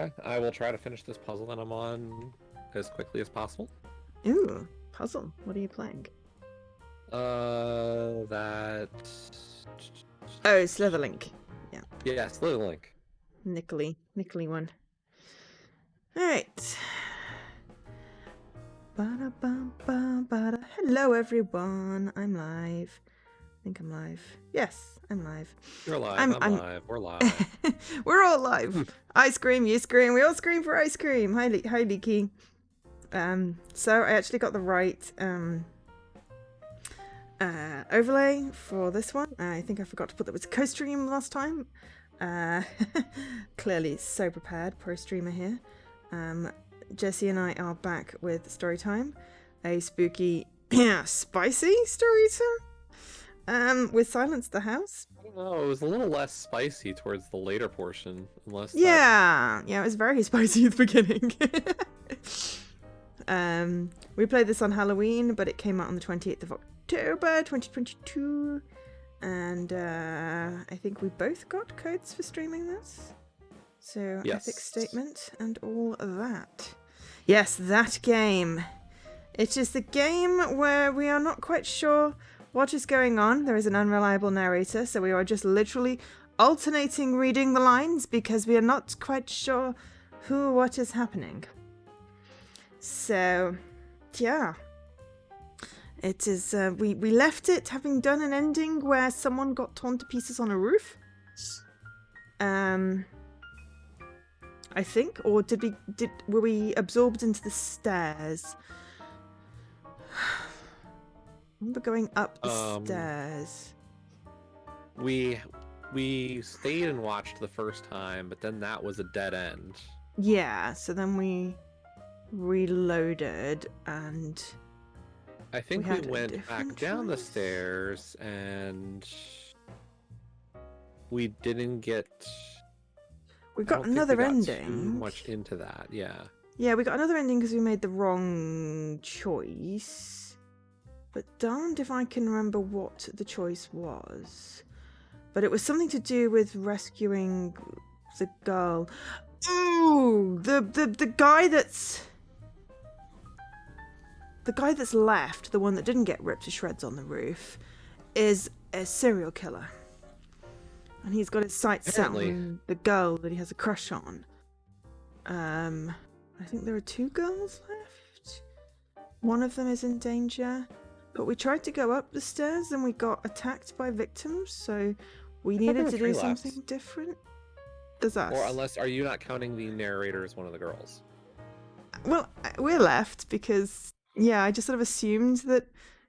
Okay, I will try to finish this puzzle that I'm on as quickly as possible. Ooh, puzzle. What are you playing? That... Oh, Slitherlink. Yeah. Yeah, Slitherlink. Nickly one. Alright. Hello everyone. I'm live. I think I'm live. Yes, I'm live. You're live, I'm live, we're live. We're all live. I scream, you scream, we all scream for ice cream. Hi Leaky. So I actually got the right overlay for this one. I think I forgot to put that was co-stream last time. Clearly so prepared, pro streamer here. Jesse and I are back with story time, a spooky, spicy story time. With Silence the House. I don't know, it was a little less spicy towards the later portion, unless yeah, it was very spicy at the beginning. We played this on Halloween, but it came out on the 28th of October 2022, and I think we both got codes for streaming this. So, yes. Ethics statement and all of that. Yes, that game. It is the game where we are not quite sure what is going on. There is an unreliable narrator, so we are just literally alternating reading the lines because we are not quite sure who or what is happening. So, yeah. It is, we left it having done an ending where someone got torn to pieces on a roof. I think, or were we absorbed into the stairs? I remember going up the stairs. We stayed and watched the first time, but then that was a dead end. Yeah, so then we reloaded and I think we went back down the stairs and we didn't get... We got another ending. Too much into that, yeah. Yeah, we got another ending because we made the wrong choice. But darned if I can remember what the choice was. But it was something to do with rescuing the girl. Ooh, the guy that's... The guy that's left, the one that didn't get ripped to shreds on the roof, is a serial killer. And he's got his sights set on the girl that he has a crush on. I think there are 2 girls left. One of them is in danger. But we tried to go up the stairs and we got attacked by victims, so we needed to do something different. There's us. Or unless, are you not counting the narrator as one of the girls? Well, we're left because, yeah, I just sort of assumed that,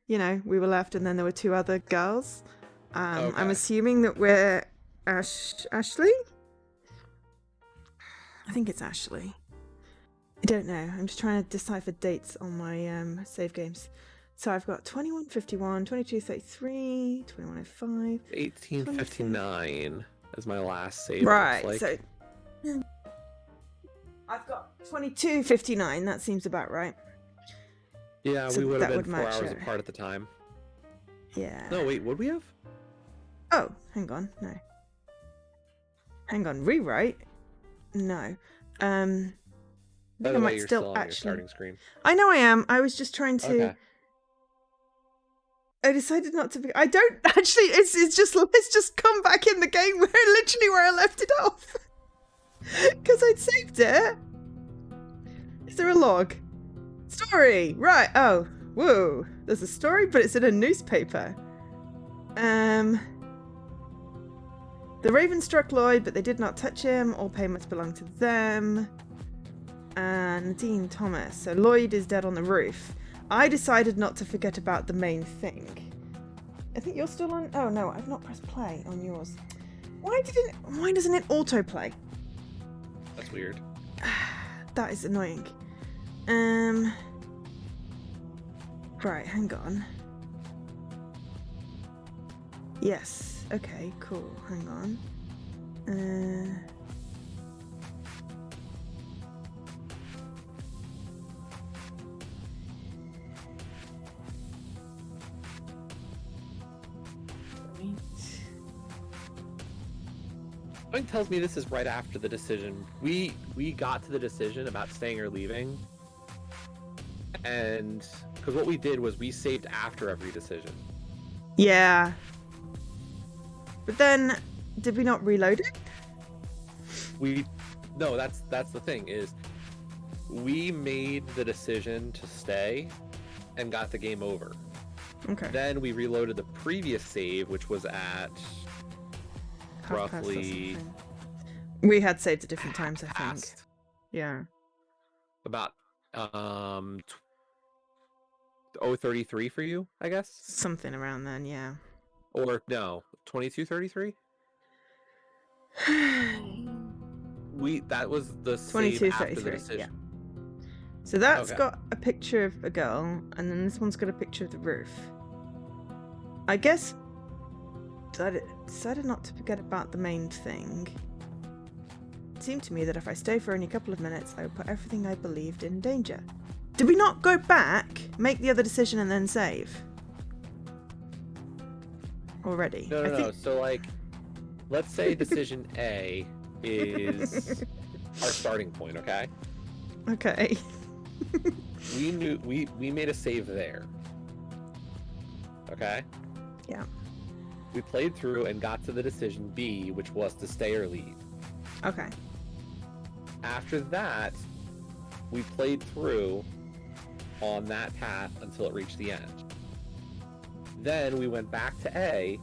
you know, we were left and then there were 2 other girls. Okay. I'm assuming that we're Ashley? I think it's Ashley. I don't know. I'm just trying to decipher dates on my save games. So I've got 2151, 2233, 2105, 1859 as my last save. Right. So I've got 2259. That seems about right. Yeah, so we would have been 4 hours apart at the time. Yeah. No, wait, would we have? Oh, hang on. No. Hang on, rewrite? No. I By the way, you're still on your starting screen. I know I am. I was just trying to... Okay. I decided not to be... I don't... Actually, it's just come back in the game literally where I left it off. Because I'd saved it. Is there a log? Story! Right, oh. Whoa. There's a story, but it's in a newspaper. The raven struck Lloyd, but they did not touch him. All pay must belong to them. And Dean Thomas. So Lloyd is dead on the roof. I decided not to forget about the main thing. I think you're still on... Oh, no, I've not pressed play on yours. Why doesn't it autoplay? That's weird. That is annoying. Right, hang on. Yes. Okay, cool. Hang on. Something tells me this is right after the decision. We got to the decision about staying or leaving, and because what we did was we saved after every decision. Yeah. But then, did we not reload it? No, that's the thing is, we made the decision to stay, and got the game over. Okay. Then we reloaded the previous save, which was at Half past or roughly something. We had saved at different times, I think. past Yeah. about 033 for you, I guess. Something around then, yeah. Or no, 2233. That was the save after the 22:33, decision. yeah. So that's Okay. got a picture of a girl, and then this one's got a picture of the roof. I guess I decided not to forget about the main thing. It seemed to me that if I stay for only a couple of minutes, I would put everything I believed in danger. Did we not go back, make the other decision, and then save? Already? No. So like, let's say decision A is our starting point. Okay. Okay. We knew we made a save there. Okay. Yeah. We played through and got to the decision B, which was to stay or leave. Okay. After that, we played through on that path until it reached the end. Then we went back to A,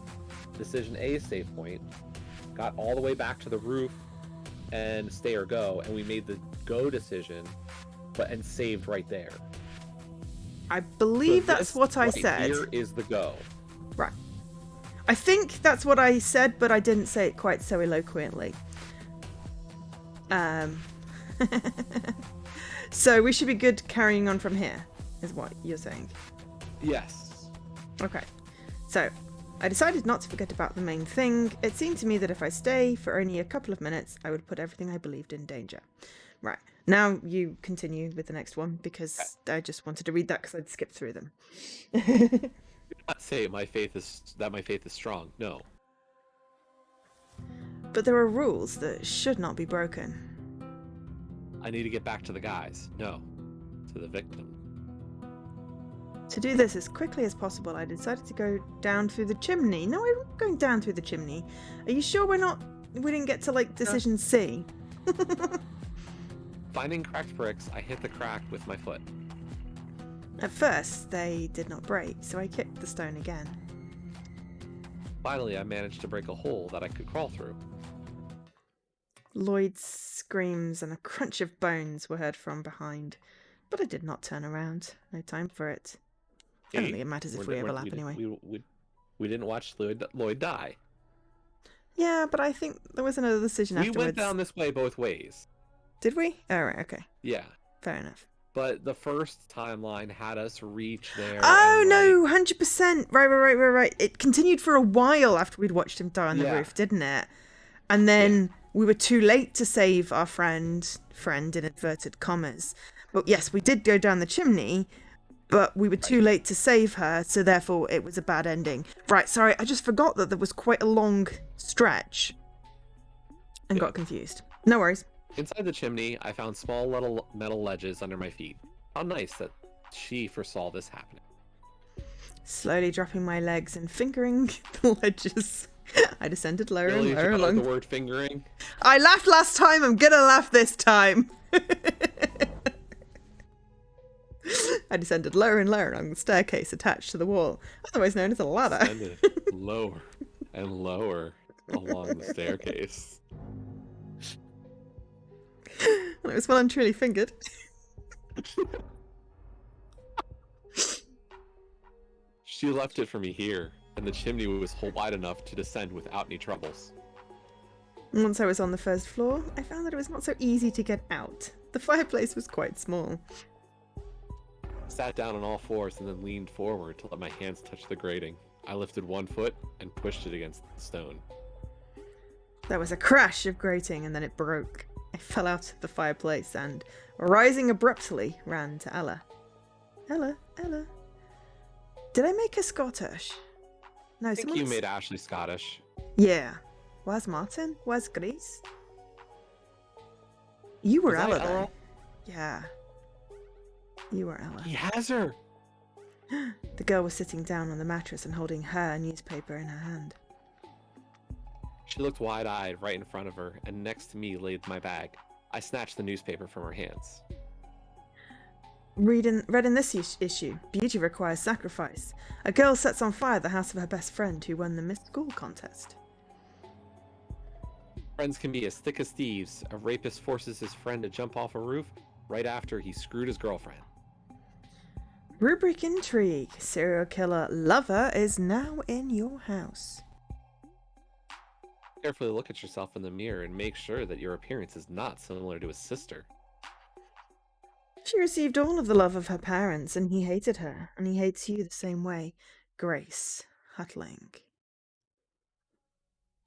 decision A's save point, got all the way back to the roof and stay or go, and we made the go decision, and saved right there. I believe So that's this what I right said. Here is the go. Right. I think that's what I said, but I didn't say it quite so eloquently. So we should be good carrying on from here, is what you're saying. Yes. Okay. So, I decided not to forget about the main thing. It seemed to me that if I stay for only a couple of minutes, I would put everything I believed in danger. Right. Now you continue with the next one, because I just wanted to read that because I'd skipped through them. Do not say my faith is strong. No. But there are rules that should not be broken. I need to get back to the guys. No. To the victim. To do this as quickly as possible, I decided to go down through the chimney. No, I'm not going down through the chimney. Are you sure we didn't get to, like, decision C? Finding cracked bricks, I hit the crack with my foot. At first, they did not break, so I kicked the stone again. Finally, I managed to break a hole that I could crawl through. Lloyd's screams and a crunch of bones were heard from behind, but I did not turn around. No time for it. I don't think it matters if we overlap anyway. We didn't watch Lloyd die. Yeah, but I think there was another decision afterwards. We went down this way both ways. Did we? Oh, right, okay. Yeah. Fair enough. But the first timeline had us reach there. Oh, no, 100%. Right. It continued for a while after we'd watched him die on the roof, didn't it? And then we were too late to save our friend in inverted commas. But yes, we did go down the chimney, but we were too late to save her, so therefore it was a bad ending. Right, sorry, I just forgot that there was quite a long stretch and got confused. No worries. Inside the chimney, I found small little metal ledges under my feet. How nice that she foresaw this happening. Slowly dropping my legs and fingering the ledges, I descended lower Really, and lower you along. the word fingering? I laughed last time, I'm gonna laugh this time. I descended lower and lower along the staircase attached to the wall, otherwise known as a ladder. Descended lower and lower along the staircase. Well, it was well and truly fingered. She left it for me here, and the chimney was wide enough to descend without any troubles. Once I was on the first floor, I found that it was not so easy to get out. The fireplace was quite small. Sat down on all fours and then leaned forward to let my hands touch the grating. I lifted one foot and pushed it against the stone. There was a crash of grating and then it broke. I fell out of the fireplace and, rising abruptly, ran to Ella. Ella. Did I make her Scottish? No, I think you made Ashley Scottish. Yeah. Where's Martin? Where's Grease? You were Was I Ella, though. Ella? Yeah. You were Ella. He has her! The girl was sitting down on the mattress and holding her newspaper in her hand. She looked wide-eyed right in front of her, and next to me laid my bag. I snatched the newspaper from her hands. Read in this issue, beauty requires sacrifice. A girl sets on fire the house of her best friend who won the Miss School contest. Friends can be as thick as thieves. A rapist forces his friend to jump off a roof right after he screwed his girlfriend. Rubric intrigue. Serial killer lover is now in your house. Carefully look at yourself in the mirror and make sure that your appearance is not similar to his sister. She received all of the love of her parents, and he hated her, and he hates you the same way. Grace Hutling.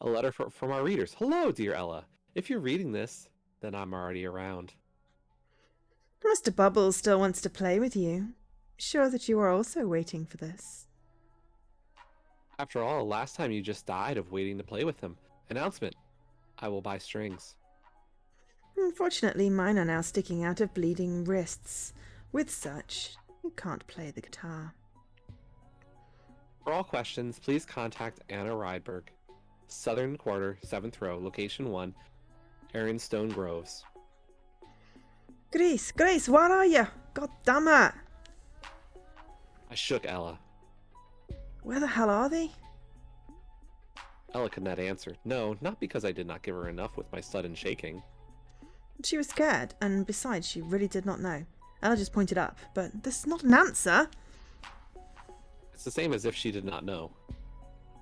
A letter from our readers. Hello, dear Ella. If you're reading this, then I'm already around. Mr. Bubbles still wants to play with you. Sure that you are also waiting for this. After all, last time you just died of waiting to play with him. Announcement. I will buy strings. Unfortunately, mine are now sticking out of bleeding wrists. With such, you can't play the guitar. For all questions, please contact Anna Rydberg. Southern Quarter, 7th row, location 1, Aaronstone Groves. Grace, where are you? God damn it! I shook Ella. Where the hell are they? Ella could not answer. No, not because I did not give her enough with my sudden shaking. She was scared, and besides, she really did not know. Ella just pointed up, but this is not an answer. It's the same as if she did not know.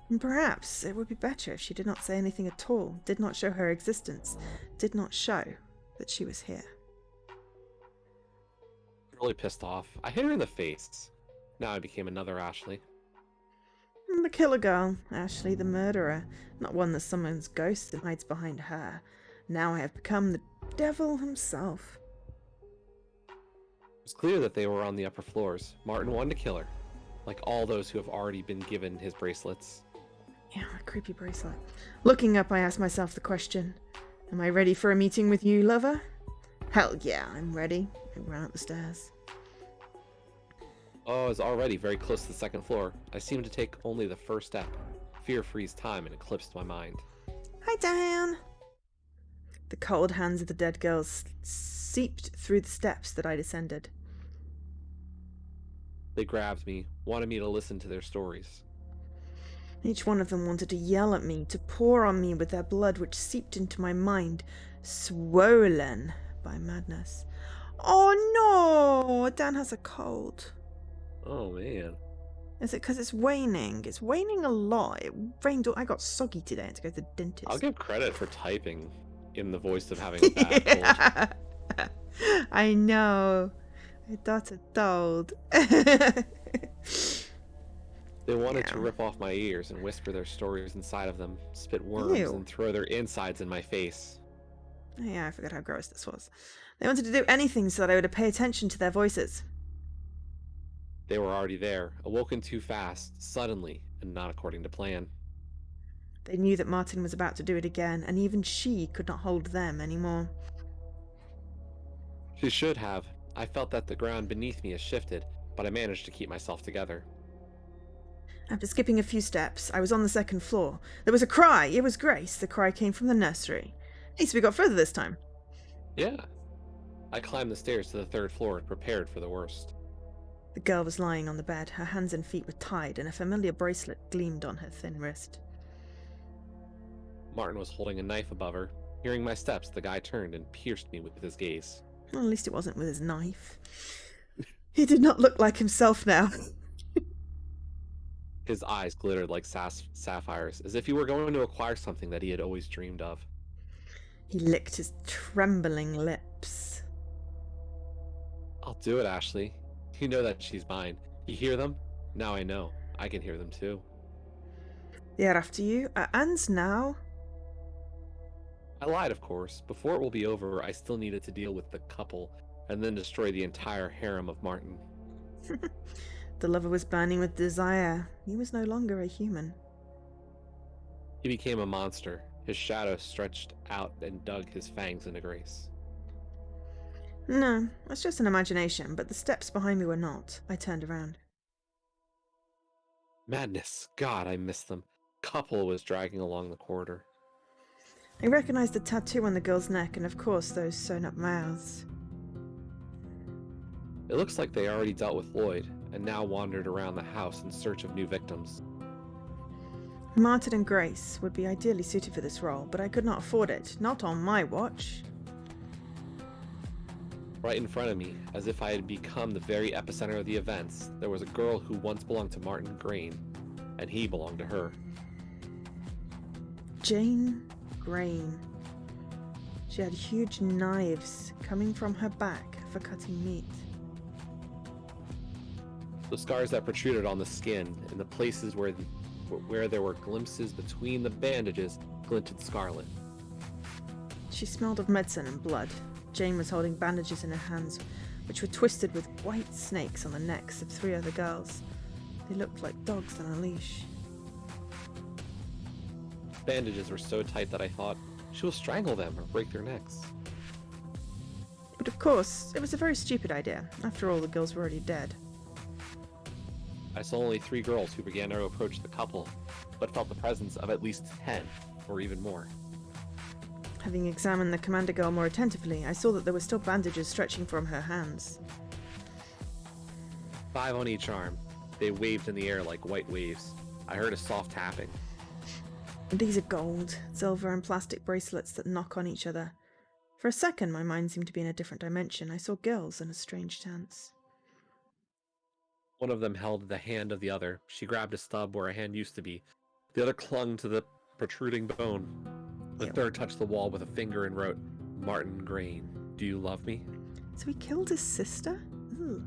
And perhaps it would be better if she did not say anything at all, did not show her existence, did not show that she was here. Really pissed off. I hit her in the face. Now I became another Ashley. The killer girl, Ashley the murderer, not one that summons ghosts and hides behind her. Now I have become the devil himself. It was clear that they were on the upper floors. Martin wanted to kill her, like all those who have already been given his bracelets. Yeah, a creepy bracelet. Looking up, I asked myself the question, am I ready for a meeting with you, lover? Hell yeah, I'm ready. I ran up the stairs. Oh, I was already very close to the second floor. I seemed to take only the first step. Fear freezed time and eclipsed my mind. Hi, Dan! The cold hands of the dead girls seeped through the steps that I descended. They grabbed me, wanted me to listen to their stories. Each one of them wanted to yell at me, to pour on me with their blood which seeped into my mind, swollen by madness. Oh no! Dan has a cold. Oh man. Is it because it's waning? It's waning a lot. It rained. I got soggy today. I had to go to the dentist. I'll give credit for typing in the voice of having a bad cold. I know. My daughter told. They wanted to rip off my ears and whisper their stories inside of them, spit worms Ew. and throw their insides in my face. Yeah, I forgot how gross this was. They wanted to do anything so that I would pay attention to their voices. They were already there, awoken too fast, suddenly, and not according to plan. They knew that Martin was about to do it again, and even she could not hold them anymore. She should have. I felt that the ground beneath me had shifted, but I managed to keep myself together. After skipping a few steps, I was on the second floor. There was a cry. It was Grace. The cry came from the nursery. At least we got further this time. Yeah. I climbed the stairs to the third floor and prepared for the worst. The girl was lying on the bed. Her hands and feet were tied, and a familiar bracelet gleamed on her thin wrist. Martin was holding a knife above her. Hearing my steps, the guy turned and pierced me with his gaze. Well, at least it wasn't with his knife. He did not look like himself now. His eyes glittered like sapphires, as if he were going to acquire something that he had always dreamed of. He licked his trembling lips. I'll do it, Ashley. You know that she's mine. You hear them? Now I know. I can hear them too. They are after you. And now? I lied, of course. Before it will be over, I still needed to deal with the couple, and then destroy the entire harem of Martin. The lover was burning with desire. He was no longer a human. He became a monster. His shadow stretched out and dug his fangs into Grace. No, that's just an imagination, but the steps behind me were not. I turned around. Madness! God, I missed them. Couple was dragging along the corridor. I recognized the tattoo on the girl's neck and, of course, those sewn-up mouths. It looks like they already dealt with Lloyd, and now wandered around the house in search of new victims. Martin and Grace would be ideally suited for this role, but I could not afford it. Not on my watch. Right in front of me, as if I had become the very epicenter of the events, there was a girl who once belonged to Martin Grain, and he belonged to her. Jane Grain. She had huge knives coming from her back for cutting meat. The scars that protruded on the skin, and the places where there were glimpses between the bandages, glinted scarlet. She smelled of medicine and blood. Jane was holding bandages in her hands, which were twisted with white snakes on the necks of 3 other girls. They looked like dogs on a leash. Bandages were so tight that I thought, she will strangle them or break their necks. But of course, it was a very stupid idea. After all, the girls were already dead. I saw only 3 girls who began to approach the couple, but felt the presence of at least 10, or even more. Having examined the commander girl more attentively, I saw that there were still bandages stretching from her hands. 5 on each arm. They waved in the air like white waves. I heard a soft tapping. These are gold, silver, and plastic bracelets that knock on each other. For a second, my mind seemed to be in a different dimension. I saw girls in a strange dance. One of them held the hand of the other. She grabbed a stub where a hand used to be. The other clung to the protruding bone. The third touched the wall with a finger and wrote, "Martin Grain, do you love me?" So he killed his sister? Ooh.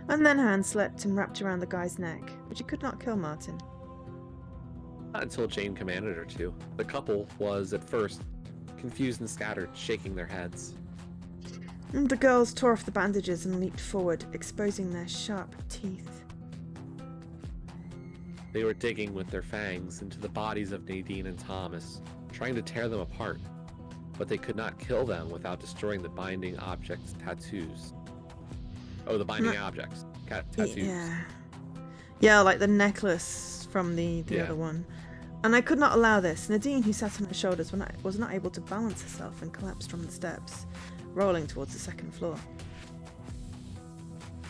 And then her hand slipped and wrapped around the guy's neck, but she could not kill Martin. Not until Jane commanded her to. The couple was, at first, confused and scattered, shaking their heads. And the girls tore off the bandages and leaped forward, exposing their sharp teeth. They were digging with their fangs into the bodies of Nadine and Thomas, trying to tear them apart, but they could not kill them without destroying the binding objects' tattoos. Oh, the binding objects. Tattoos. Yeah, like the necklace from the other one. And I could not allow this. Nadine, who sat on her shoulders, was not able to balance herself and collapsed from the steps, rolling towards the 2nd floor.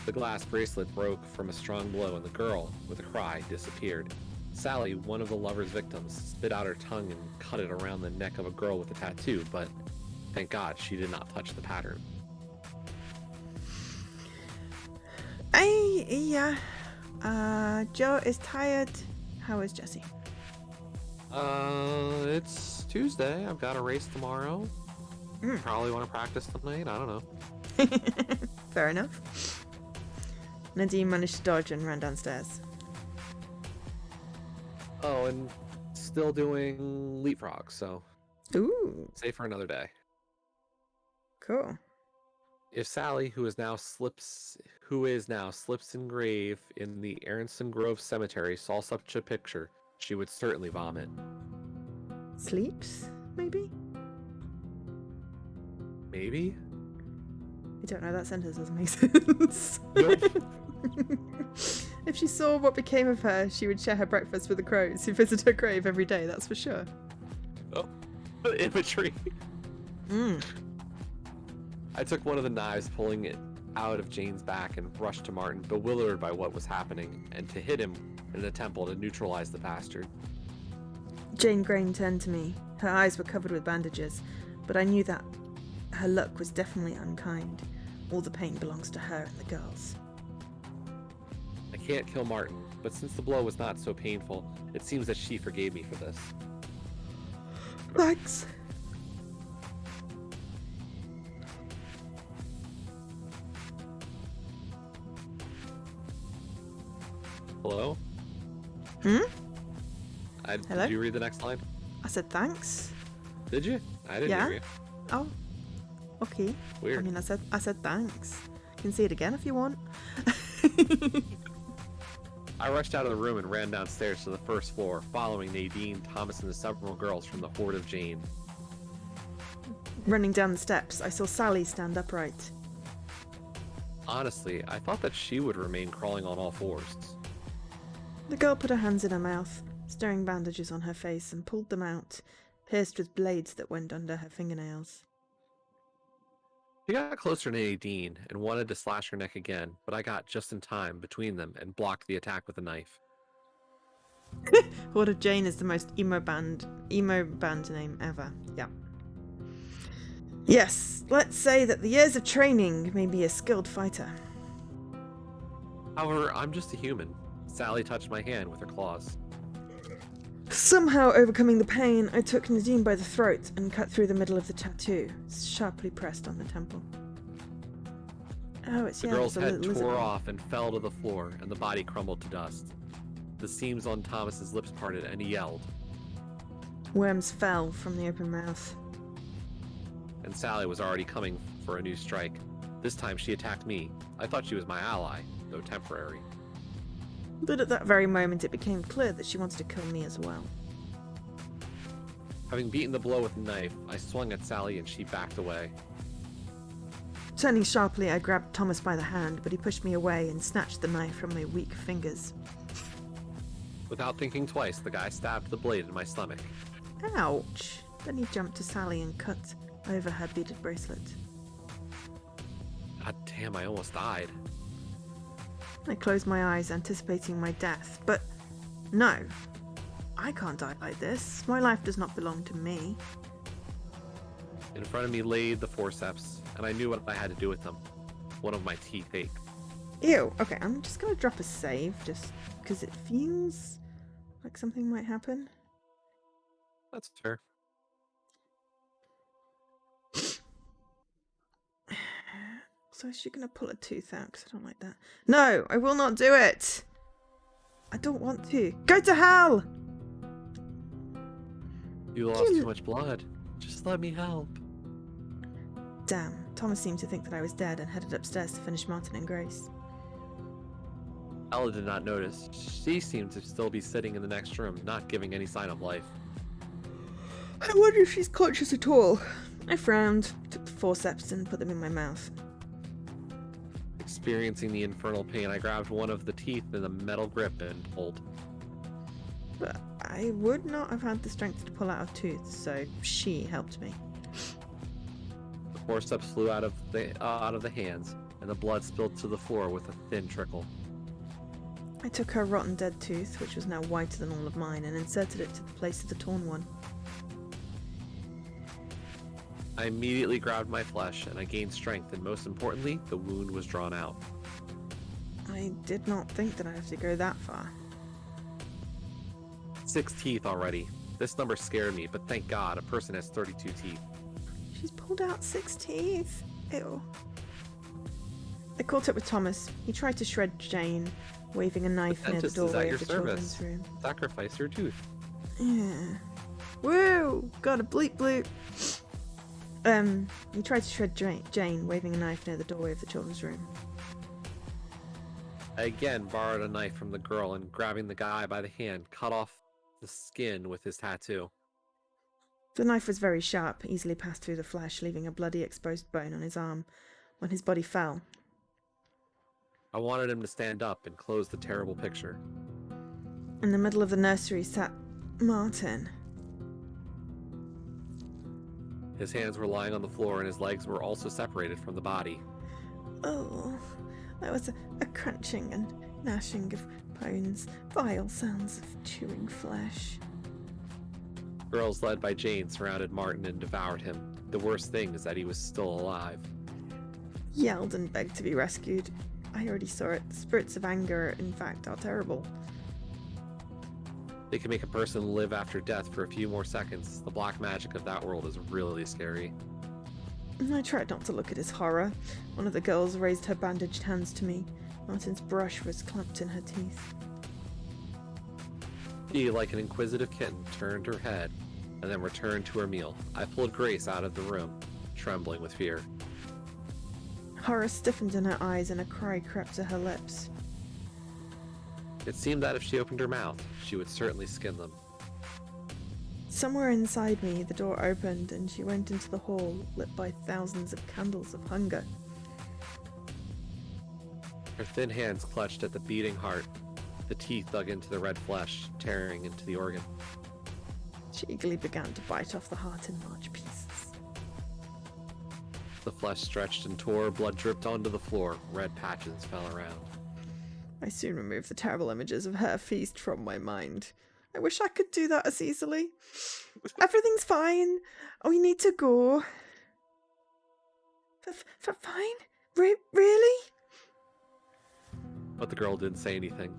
The glass bracelet broke from a strong blow, and the girl, with a cry, disappeared. Sally, one of the lover's victims, spit out her tongue and cut it around the neck of a girl with a tattoo, but thank God she did not touch the pattern. Joe is tired. How is Jesse? It's Tuesday. I've got a race tomorrow. Probably want to practice tonight. I don't know. Fair enough. Nadine managed to dodge and ran downstairs. Oh, and still doing leapfrog, so Ooh, save for another day. cool. If Sally, who is now slips in grave in the Aronson Grove Cemetery, saw such a picture, she would certainly vomit. Sleeps, maybe? Maybe? I don't know, that sentence doesn't make sense. Nope. If she saw what became of her, she would share her breakfast with the crows who visit her grave every day, that's for sure. Oh, imagery. I took one of the knives, pulling it out of Jane's back, and rushed to Martin, bewildered by what was happening, and to hit him in an attempt to neutralize the bastard. Jane Grain turned to me. Her eyes were covered with bandages, but I knew that her look was definitely unkind. All the pain belongs to her and the girls. I can't kill Martin, but since the blow was not so painful, it seems that she forgave me for this. Thanks. Hello? Hello? Did you read the next line? I said thanks. Did you? I didn't Yeah? hear you. Oh, okay. Weird. I mean, I said thanks. You can see it again if you want. I rushed out of the room and ran downstairs to the first floor, following Nadine, Thomas, and the several girls from the horde of Jane. Running down the steps, I saw Sally stand upright. Honestly, I thought that she would remain crawling on all fours. The girl put her hands in her mouth, stirring bandages on her face, and pulled them out, pierced with blades that went under her fingernails. She got closer to Nadine and wanted to slash her neck again, but I got just in time between them and blocked the attack with a knife. Horde of Jane is the most emo band name ever. Yeah. Yes, let's say that the years of training made me a skilled fighter. However, I'm just a human. Sally touched my hand with her claws. Somehow overcoming the pain, I took Nadine by the throat and cut through the middle of the tattoo, sharply pressed on the temple. Oh, it's The yeah, girl's it's a head lizard tore one. off and fell to the floor, and the body crumbled to dust. The seams on Thomas's lips parted, and he yelled. Worms fell from the open mouth. And Sally was already coming for a new strike. This time she attacked me. I thought she was my ally, though temporary. But at that very moment it became clear that she wanted to kill me as well. Having beaten the blow with a knife, I swung at Sally and she backed away. Turning sharply, I grabbed Thomas by the hand, but he pushed me away and snatched the knife from my weak fingers. Without thinking twice, the guy stabbed the blade in my stomach. Ouch! Then he jumped to Sally and cut over her beaded bracelet. God damn, I almost died. I closed my eyes, anticipating my death, but no. I can't die like this. My life does not belong to me. In front of me laid the forceps, and I knew what I had to do with them. One of my teeth ached. Ew. Okay, I'm just gonna drop a save, just because it feels like something might happen. That's fair. So is she gonna pull a tooth out? Because I don't like that. No, I will not do it. I don't want to. Go to hell! You lost too much blood. Just let me help. Damn, Thomas seemed to think that I was dead and headed upstairs to finish Martin and Grace. Ella did not notice. She seemed to still be sitting in the next room, not giving any sign of life. I wonder if she's conscious at all. I frowned, took the forceps and put them in my mouth. Experiencing the infernal pain, I grabbed one of the teeth in a metal grip and pulled. But I would not have had the strength to pull out a tooth, so she helped me. The forceps flew out of the hands, and the blood spilled to the floor with a thin trickle. I took her rotten dead tooth, which was now whiter than all of mine, and inserted it to the place of the torn one. I immediately grabbed my flesh, and I gained strength, and most importantly, the wound was drawn out. I did not think that I'd have to go that far. 6 teeth already. This number scared me, but thank God, a person has 32 teeth. She's pulled out 6 teeth. Ew. I caught up with Thomas. He tried to shred Jane, waving a knife near the dentist is at doorway your of the service. children's room. Sacrifice your tooth. Yeah. Woo! Got a bleep bloop. He tried to shred Jane, waving a knife near the doorway of the children's room. I again borrowed a knife from the girl and, grabbing the guy by the hand, cut off the skin with his tattoo. The knife was very sharp, easily passed through the flesh, leaving a bloody exposed bone on his arm when his body fell. I wanted him to stand up and close the terrible picture. In the middle of the nursery sat Martin. His hands were lying on the floor and his legs were also separated from the body. Oh, there was a crunching and gnashing of bones, vile sounds of chewing flesh. Girls led by Jane surrounded Martin and devoured him. The worst thing is that he was still alive. Yelled and begged to be rescued. I already saw it. The spirits of anger, in fact, are terrible. They can make a person live after death for a few more seconds. The black magic of that world is really scary. I tried not to look at his horror. One of the girls raised her bandaged hands to me. Martin's brush was clamped in her teeth. She, like an inquisitive kitten, turned her head and then returned to her meal. I pulled Grace out of the room, trembling with fear. Horror stiffened in her eyes and a cry crept to her lips. It seemed that if she opened her mouth, she would certainly skin them. Somewhere inside me, the door opened and she went into the hall, lit by thousands of candles of hunger. Her thin hands clutched at the beating heart. The teeth dug into the red flesh, tearing into the organ. She eagerly began to bite off the heart in large pieces. The flesh stretched and tore, blood dripped onto the floor, red patches fell around. I soon removed the terrible images of her feast from my mind. I wish I could do that as easily. Everything's fine. We need to go. Fine? Really? But the girl didn't say anything.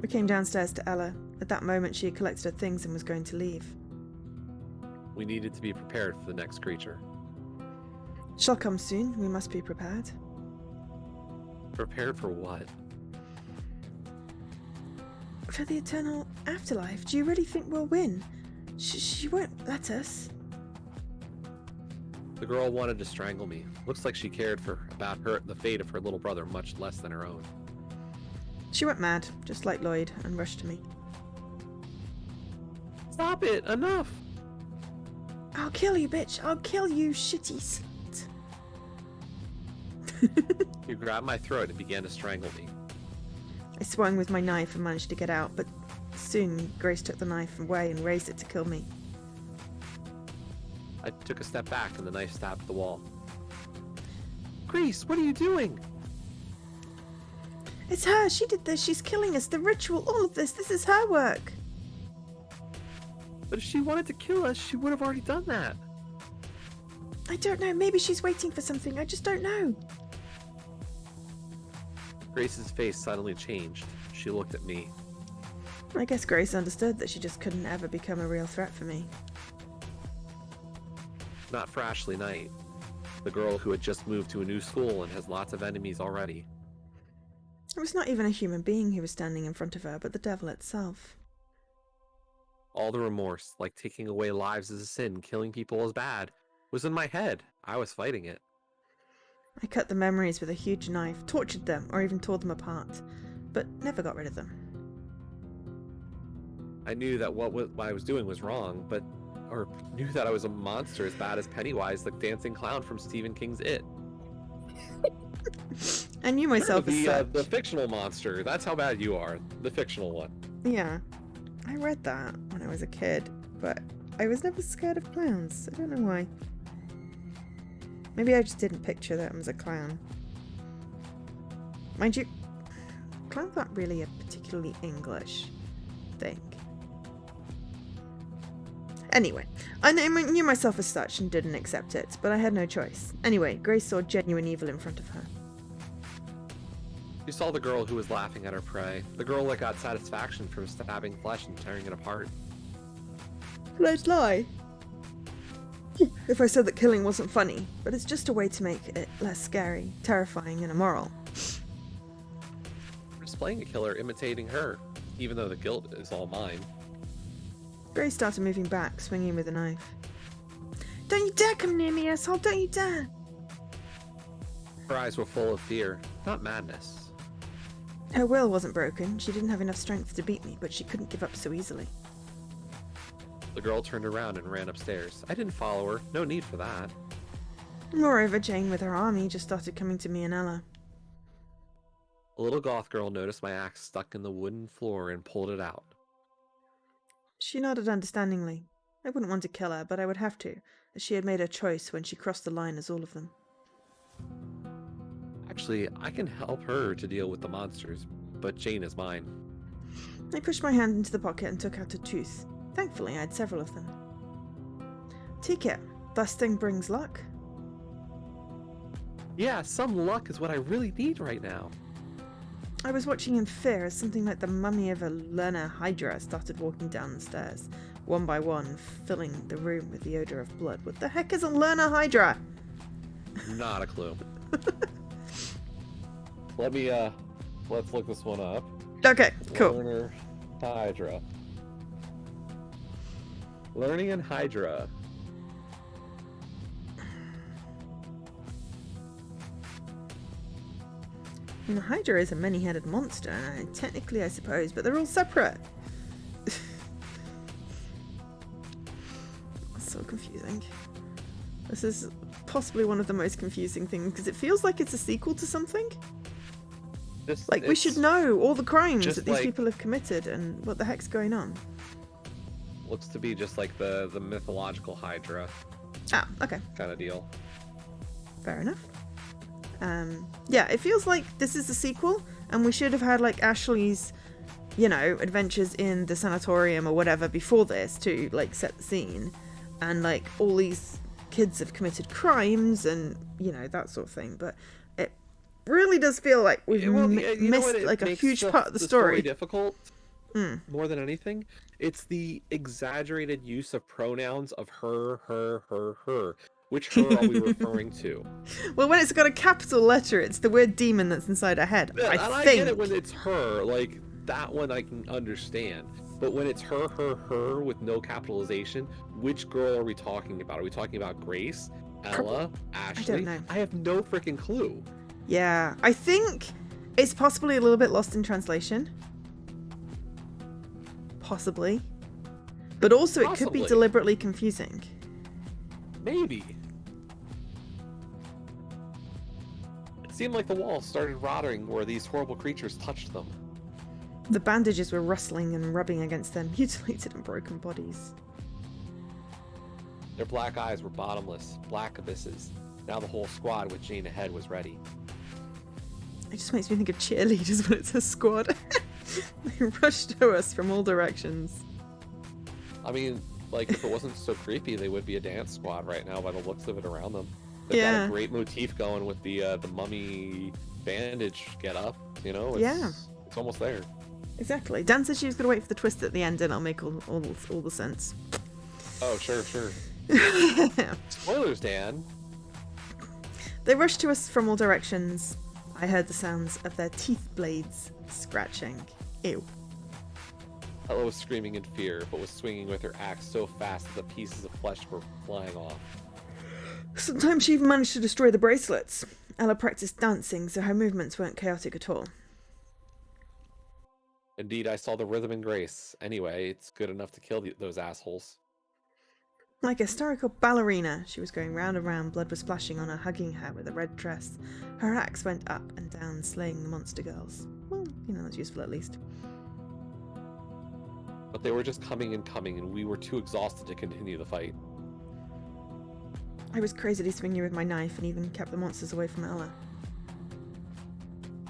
We came downstairs to Ella. At that moment, she had collected her things and was going to leave. We needed to be prepared for the next creature. She'll come soon. We must be prepared. Prepared for what? For the eternal afterlife. Do you really think we'll win? She won't let us. The girl wanted to strangle me. Looks like she cared about the fate of her little brother much less than her own. She went mad, just like Lloyd, and rushed to me. Stop it! Enough! I'll kill you, bitch! I'll kill you, shitty slut! You grabbed my throat and began to strangle me. I swung with my knife and managed to get out, but soon Grace took the knife away and raised it to kill me. I took a step back and the knife stabbed the wall. Grace, what are you doing? It's her! She did this! She's killing us! The ritual! All of this! This is her work! But if she wanted to kill us, she would have already done that. I don't know. Maybe she's waiting for something. I just don't know. Grace's face suddenly changed. She looked at me. I guess Grace understood that she just couldn't ever become a real threat for me. Not for Ashley Knight, the girl who had just moved to a new school and has lots of enemies already. It was not even a human being who was standing in front of her, but the devil itself. All the remorse, like taking away lives is a sin, killing people is bad, was in my head. I was fighting it. I cut the memories with a huge knife, tortured them, or even tore them apart, but never got rid of them. I knew that what I was doing was wrong, or knew that I was a monster as bad as Pennywise, the dancing clown from Stephen King's It. I knew myself as such. The fictional monster. That's how bad you are. The fictional one. Yeah. I read that when I was a kid, but I was never scared of clowns. I don't know why. Maybe I just didn't picture them as a clown. Mind you, clowns aren't really a particularly English thing. Anyway, I knew myself as such and didn't accept it, but I had no choice. Anyway, Grace saw genuine evil in front of her. You saw the girl who was laughing at her prey. The girl that got satisfaction from stabbing flesh and tearing it apart. Let's lie. If I said that killing wasn't funny, but it's just a way to make it less scary, terrifying, and immoral. We're just playing a killer imitating her, even though the guilt is all mine. Grace started moving back, swinging with a knife. Don't you dare come near me, asshole! Don't you dare! Her eyes were full of fear, not madness. Her will wasn't broken. She didn't have enough strength to beat me, but she couldn't give up so easily. The girl turned around and ran upstairs. I didn't follow her. No need for that. Moreover, Jane with her army just started coming to me and Ella. A little goth girl noticed my axe stuck in the wooden floor and pulled it out. She nodded understandingly. I wouldn't want to kill her, but I would have to, as she had made her choice when she crossed the line as all of them. Actually, I can help her to deal with the monsters, but Jane is mine. I pushed my hand into the pocket and took out a tooth. Thankfully, I had several of them. Take it. This thing brings luck. Yeah, some luck is what I really need right now. I was watching in fear as something like the mummy of a Lerner Hydra started walking down the stairs, one by one, filling the room with the odor of blood. What the heck is a Lerner Hydra? Not a clue. Let's look this one up. Okay, cool. Lerner Hydra. Learning in Hydra. And the Hydra is a many-headed monster, technically, I suppose, but they're all separate. So confusing. This is possibly one of the most confusing things, because it feels like it's a sequel to something. Like, we should know all the crimes that these people have committed and what the heck's going on. Looks to be just like the mythological Hydra. Ah, okay. Kind of deal. Fair enough. Yeah, it feels like this is a sequel, and we should have had, like, Ashley's, you know, adventures in the sanatorium or whatever before this to, like, set the scene. And, like, all these kids have committed crimes and, you know, that sort of thing. But it really does feel like we've missed, like, a huge part of the story. Difficult more than anything. It's the exaggerated use of pronouns of her, her. Which her are we referring to? Well, when it's got a capital letter, it's the weird demon that's inside her head. Yeah, I get it when it's her. Like, that one I can understand. But when it's her with no capitalization, which girl are we talking about? Are we talking about Grace, Ella, Ashley? I don't know. I have no freaking clue. Yeah, I think it's possibly a little bit lost in translation. Possibly. But also it could be deliberately confusing. Maybe. It seemed like the walls started rotting where these horrible creatures touched them. The bandages were rustling and rubbing against their mutilated and broken bodies. Their black eyes were bottomless, black abysses. Now the whole squad with Jane ahead was ready. It just makes me think of cheerleaders when it's a squad. They rush to us from all directions. I mean, like, if it wasn't so creepy, they would be a dance squad right now by the looks of it around them. They've got a great motif going with the mummy bandage get up, you know? It's almost there. Exactly. Dan said she was going to wait for the twist at the end and it'll make all the sense. Oh, sure. Spoilers, Dan. They rushed to us from all directions. I heard the sounds of their teeth blades scratching. Ew. Ella was screaming in fear, but was swinging with her axe so fast that the pieces of flesh were flying off. Sometimes she even managed to destroy the bracelets. Ella practiced dancing, so her movements weren't chaotic at all. Indeed, I saw the rhythm and grace. Anyway, it's good enough to kill those assholes. Like a historical ballerina, she was going round and round, blood was splashing on her, hugging her with a red dress. Her axe went up and down, slaying the monster girls. Well, you know, that's useful at least. But they were just coming, and we were too exhausted to continue the fight. I was crazily swinging with my knife and even kept the monsters away from Ella.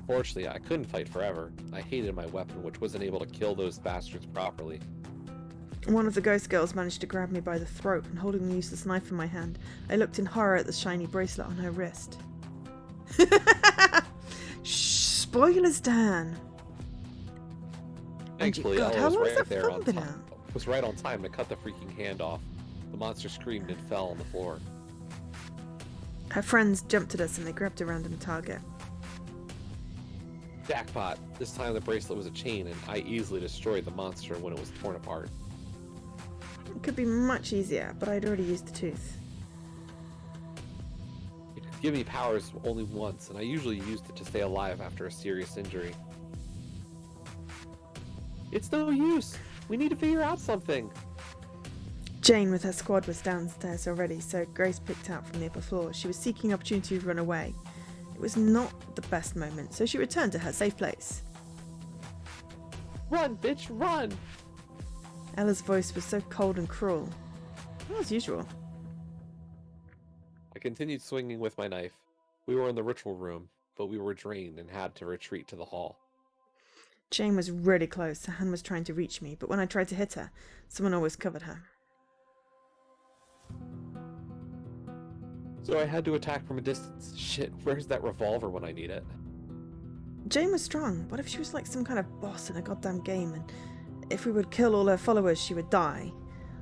Fortunately, I couldn't fight forever. I hated my weapon, which wasn't able to kill those bastards properly. One of the ghost girls managed to grab me by the throat, and holding the useless knife in my hand, I looked in horror at the shiny bracelet on her wrist. Shh, spoilers, Dan. Thankfully, God, Ella was how long right there film on been time. out? Was right on time to cut the freaking hand off. The monster screamed and fell on the floor. Her friends jumped at us and they grabbed a random target. Jackpot! This time the bracelet was a chain, and I easily destroyed the monster when it was torn apart. It could be much easier, but I'd already used the tooth. It could give me powers only once, and I usually used it to stay alive after a serious injury. It's no use! We need to figure out something! Jane with her squad was downstairs already, so Grace picked out from the upper floor. She was seeking opportunity to run away. It was not the best moment, so she returned to her safe place. Run, bitch, run! Ella's voice was so cold and cruel. As usual. I continued swinging with my knife. We were in the ritual room, but we were drained and had to retreat to the hall. Jane was really close. Her hand was trying to reach me, but when I tried to hit her, someone always covered her. So I had to attack from a distance. Shit, where's that revolver when I need it? Jane was strong. What if she was like some kind of boss in a goddamn game, and if we would kill all her followers, she would die?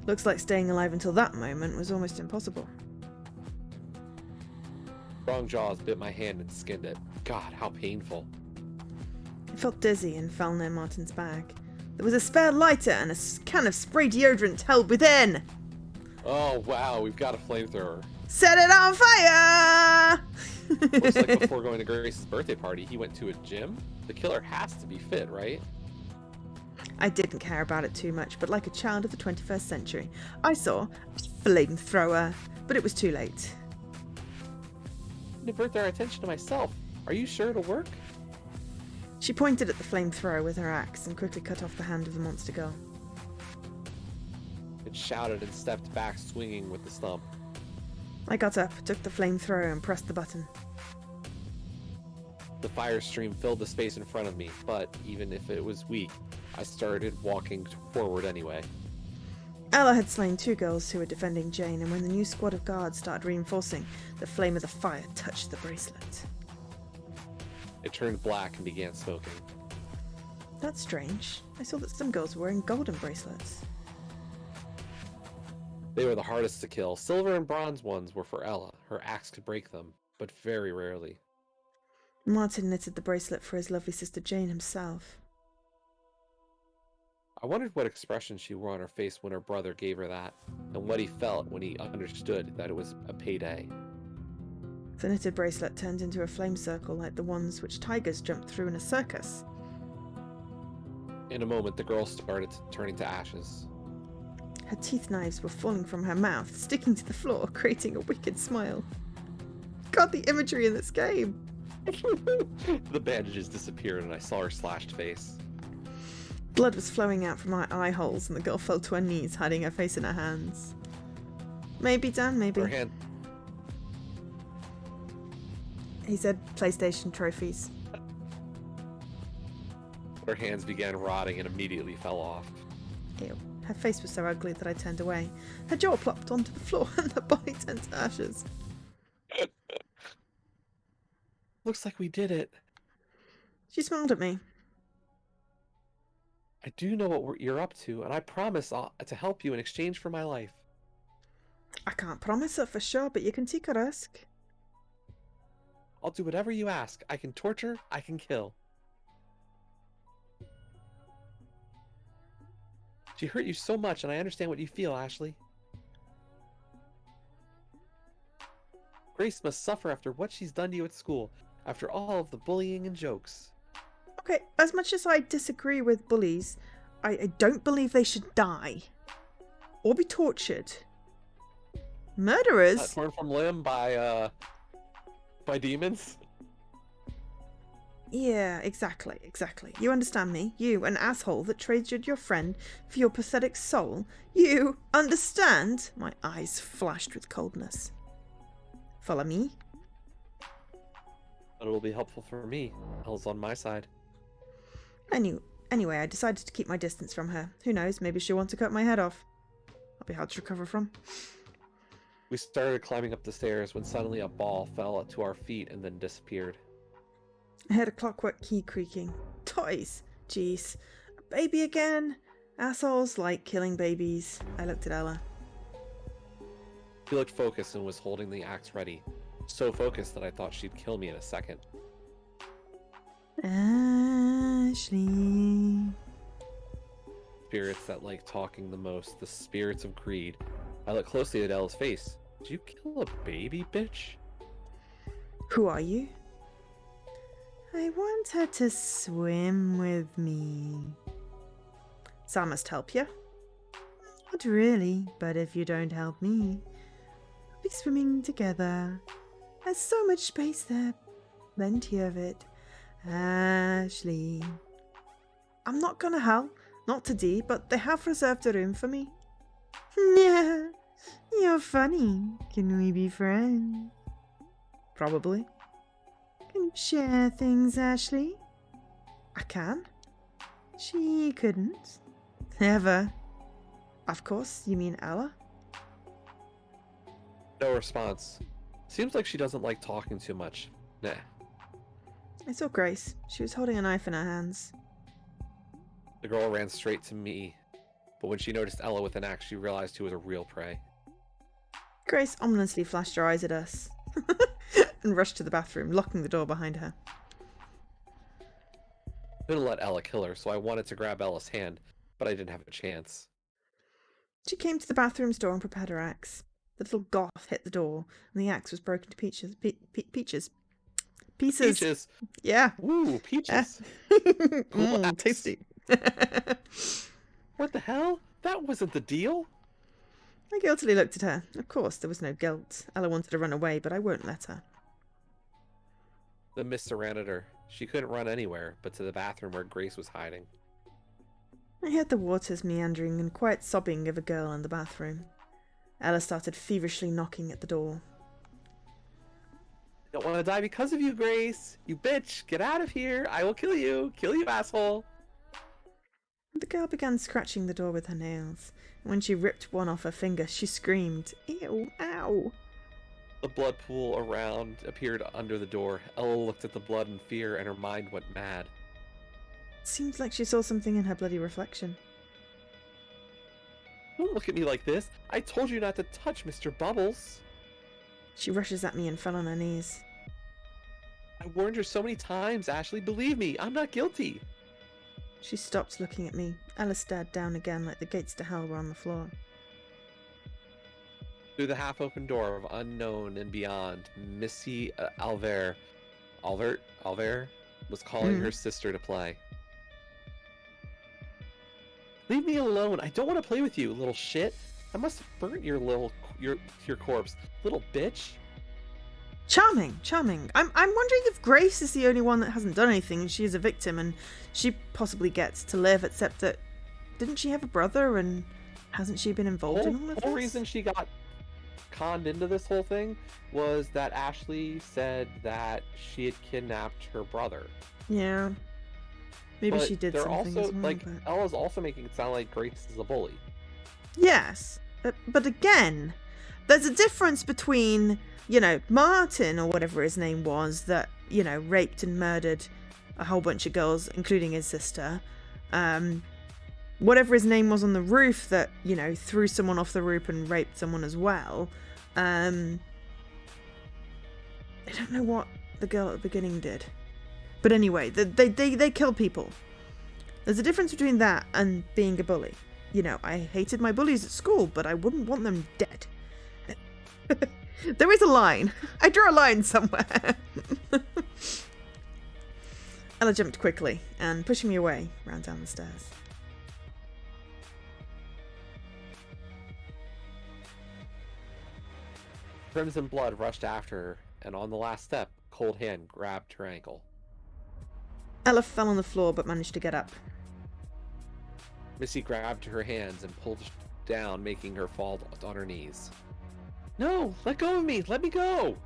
Looks like staying alive until that moment was almost impossible. Strong jaws bit my hand and skinned it. God, how painful. I felt dizzy and fell near Martin's bag. There was a spare lighter and a can of spray deodorant held within. Oh, wow, we've got a flamethrower. Set it on fire! Looks like before going to Grace's birthday party, he went to a gym. The killer has to be fit, right? I didn't care about it too much, but like a child of the 21st century, I saw a flamethrower, but it was too late. Divert their attention to myself. Are you sure it'll work? She pointed at the flamethrower with her axe and quickly cut off the hand of the monster girl. It shouted and stepped back, swinging with the stump. I got up, took the flamethrower and pressed the button. The fire stream filled the space in front of me, but even if it was weak, I started walking forward anyway. Ella had slain 2 girls who were defending Jane, and when the new squad of guards started reinforcing, the flame of the fire touched the bracelet. It turned black and began smoking. That's strange. I saw that some girls were wearing golden bracelets. They were the hardest to kill. Silver and bronze ones were for Ella. Her axe could break them, but very rarely. Martin knitted the bracelet for his lovely sister Jane himself. I wondered what expression she wore on her face when her brother gave her that, and what he felt when he understood that it was a payday. The knitted bracelet turned into a flame circle like the ones which tigers jumped through in a circus. In a moment, the girl started turning to ashes. Her teeth knives were falling from her mouth, sticking to the floor, creating a wicked smile. God, the imagery in this game! The bandages disappeared and I saw her slashed face. Blood was flowing out from her eye holes and the girl fell to her knees, hiding her face in her hands. Maybe, Dan, maybe. Her hand... He said PlayStation trophies. Her hands began rotting and immediately fell off. Ew. Her face was so ugly that I turned away. Her jaw plopped onto the floor and her body turned to ashes. Looks like we did it. She smiled at me. I do know what you're up to, and I promise to help you in exchange for my life. I can't promise it for sure, but you can take a risk. I'll do whatever you ask. I can torture, I can kill. She hurt you so much, and I understand what you feel, Ashley. Grace must suffer after what she's done to you at school, after all of the bullying and jokes. Okay, as much as I disagree with bullies, I don't believe they should die. Or be tortured. Murderers? Torn from limb by demons? Yeah, exactly. You understand me? You, an asshole that traded your friend for your pathetic soul? You understand? My eyes flashed with coldness. Follow me? But it will be helpful for me. Elle's on my side. Anyway, I decided to keep my distance from her. Who knows, maybe she'll want to cut my head off. I'll be hard to recover from. We started climbing up the stairs when suddenly a ball fell to our feet and then disappeared. I heard a clockwork key creaking. Toys! Jeez. A baby again? Assholes like killing babies. I looked at Ella. She looked focused and was holding the axe ready. So focused that I thought she'd kill me in a second. Ashley. Spirits that like talking the most, the spirits of greed. I looked closely at Ella's face. Did you kill a baby, bitch? Who are you? I want her to swim with me. So I must help you? Not really, but if you don't help me, we'll be swimming together. There's so much space there. Plenty of it. Ashley. I'm not gonna hell, not today, but they have reserved a room for me. Yeah, you're funny. Can we be friends? Probably. Can you share things, Ashley? I can. She couldn't. Ever. Of course, you mean Ella? No response. Seems like she doesn't like talking too much. Nah. I saw Grace. She was holding a knife in her hands. The girl ran straight to me, but when she noticed Ella with an axe, she realized who was a real prey. Grace ominously flashed her eyes at us and rushed to the bathroom, locking the door behind her. I couldn't let Ella kill her, so I wanted to grab Ella's hand, but I didn't have a chance. She came to the bathroom's door and prepared her axe. The little goth hit the door, and the axe was broken to pieces. Pieces. Peaches. Yeah. Woo, peaches. Glass. Tasty. What the hell? That wasn't the deal. I guiltily looked at her. Of course, there was no guilt. Ella wanted to run away, but I won't let her. The mist surrounded her. She couldn't run anywhere but to the bathroom where Grace was hiding. I heard the waters meandering and quiet sobbing of a girl in the bathroom. Ella started feverishly knocking at the door. I don't want to die because of you, Grace. You bitch. Get out of here. I will kill you. Kill you, asshole. The girl began scratching the door with her nails. When she ripped one off her finger, she screamed, "Ew, ow!" The blood pool around appeared under the door. Ella looked at the blood in fear and her mind went mad. It seemed like she saw something in her bloody reflection. Don't look at me like this. I told you not to touch Mr. Bubbles. She rushes at me and fell on her knees. I warned her so many times, Ashley. Believe me, I'm not guilty. She stopped looking at me. Ella stared down again like the gates to hell were on the floor. Through the half-open door of unknown and beyond, Missy Alver was calling her sister to play. Leave me alone. I don't want to play with you, little shit. I must have burnt your corpse, little bitch. Charming, charming. I'm wondering if Grace is the only one that hasn't done anything. She is a victim and she possibly gets to live, except that didn't she have a brother and hasn't she been involved in all of this? The whole reason she got conned into this whole thing was that Ashley said that she had kidnapped her brother. Yeah. Maybe but she did they're something also, as well. like, But... Ella's also making it sound like Grace is a bully. Yes. But again, there's a difference between, Martin or whatever his name was that, raped and murdered a whole bunch of girls, including his sister. Whatever his name was on the roof that, threw someone off the roof and raped someone as well. I don't know what the girl at the beginning did. But anyway, they kill people. There's a difference between that and being a bully. I hated my bullies at school, but I wouldn't want them dead. There is a line. I draw a line somewhere. Ella jumped quickly and, pushing me away, ran down the stairs. Crimson blood rushed after her, and on the last step, cold hand grabbed her ankle. Ella fell on the floor but managed to get up. Missy grabbed her hands and pulled down, making her fall on her knees. No! Let go of me! Let me go!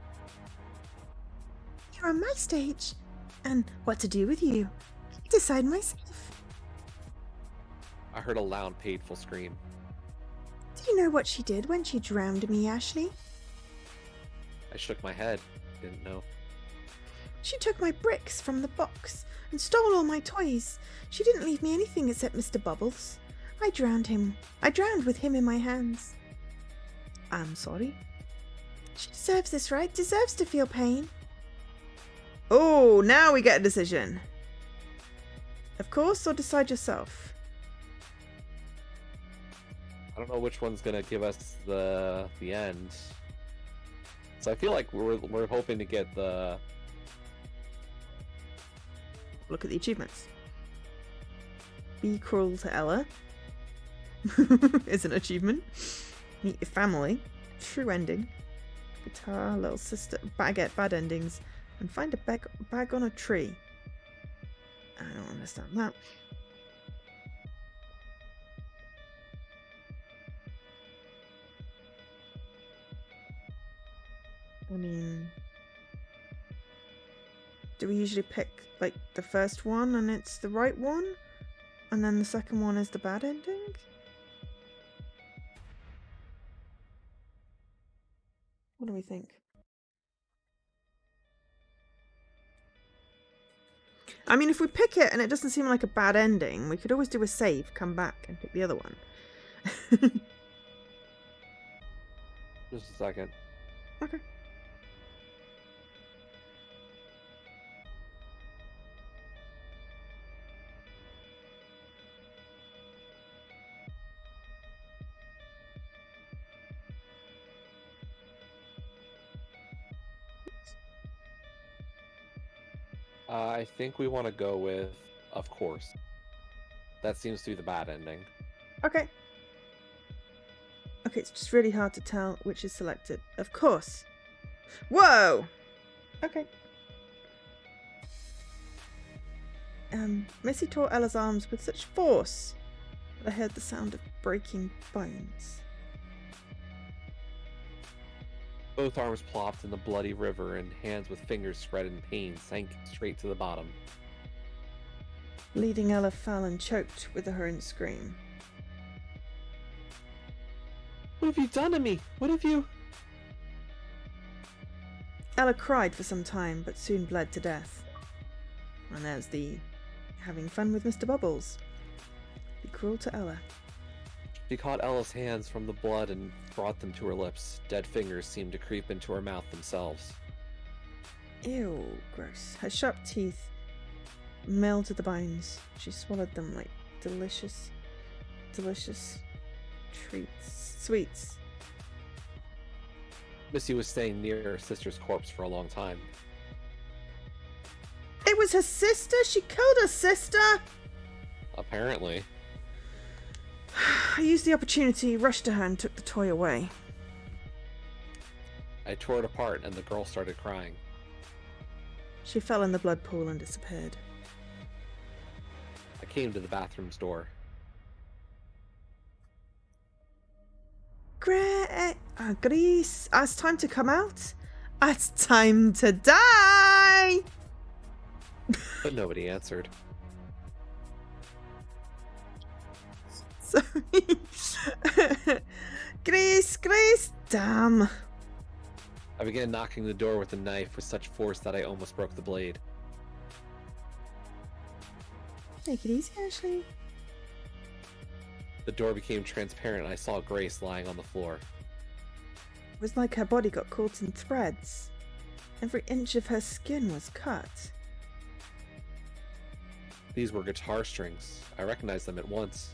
You're on my stage. And what to do with you? I decide myself. I heard a loud, painful scream. Do you know what she did when she drowned me, Ashley? I shook my head. Didn't know. She took my bricks from the box and stole all my toys. She didn't leave me anything except Mr. Bubbles. I drowned him. I drowned with him in my hands. I'm sorry. She deserves this, right? Deserves to feel pain. Oh, now we get a decision. Of course, or decide yourself. I don't know which one's gonna give us the end. So I feel like we're hoping to get the... Look at the achievements. Be cruel to Ella is an achievement. Meet your family. True ending. Guitar, little sister, baguette, bad endings. And find a bag on a tree. I don't understand that. I mean, do we usually pick like the first one and it's the right one? And then the second one is the bad ending? What do we think? I mean, if we pick it and it doesn't seem like a bad ending, we could always do a save, come back and pick the other one. Just a second. Okay. I think we want to go with, of course. That seems to be the bad ending. Okay. Okay, it's just really hard to tell which is selected. Of course. Whoa! Okay. Missy tore Ella's arms with such force that I heard the sound of breaking bones. Both arms plopped in the bloody river, and hands with fingers spread in pain sank straight to the bottom. Bleeding Ella fell and choked with her own scream. What have you done to me? What have you... Ella cried for some time, but soon bled to death. And there's the having fun with Mr. Bubbles. Be cruel to Ella. She caught Ella's hands from the blood and brought them to her lips. Dead fingers seemed to creep into her mouth themselves. Ew, gross. Her sharp teeth melted the bones. She swallowed them like delicious, delicious sweets. Missy was staying near her sister's corpse for a long time. It was her sister? She killed her sister? Apparently. I used the opportunity, rushed to her and took the toy away. I tore it apart and the girl started crying. She fell in the blood pool and disappeared. I came to the bathroom's door. Grease, it's time to come out. It's time to die! But nobody answered. Sorry. Grace, damn. I began knocking the door with a knife with such force that I almost broke the blade. Take it easy, Ashley. The door became transparent and I saw Grace lying on the floor. It was like her body got caught in threads. Every inch of her skin was cut. These were guitar strings. I recognized them at once.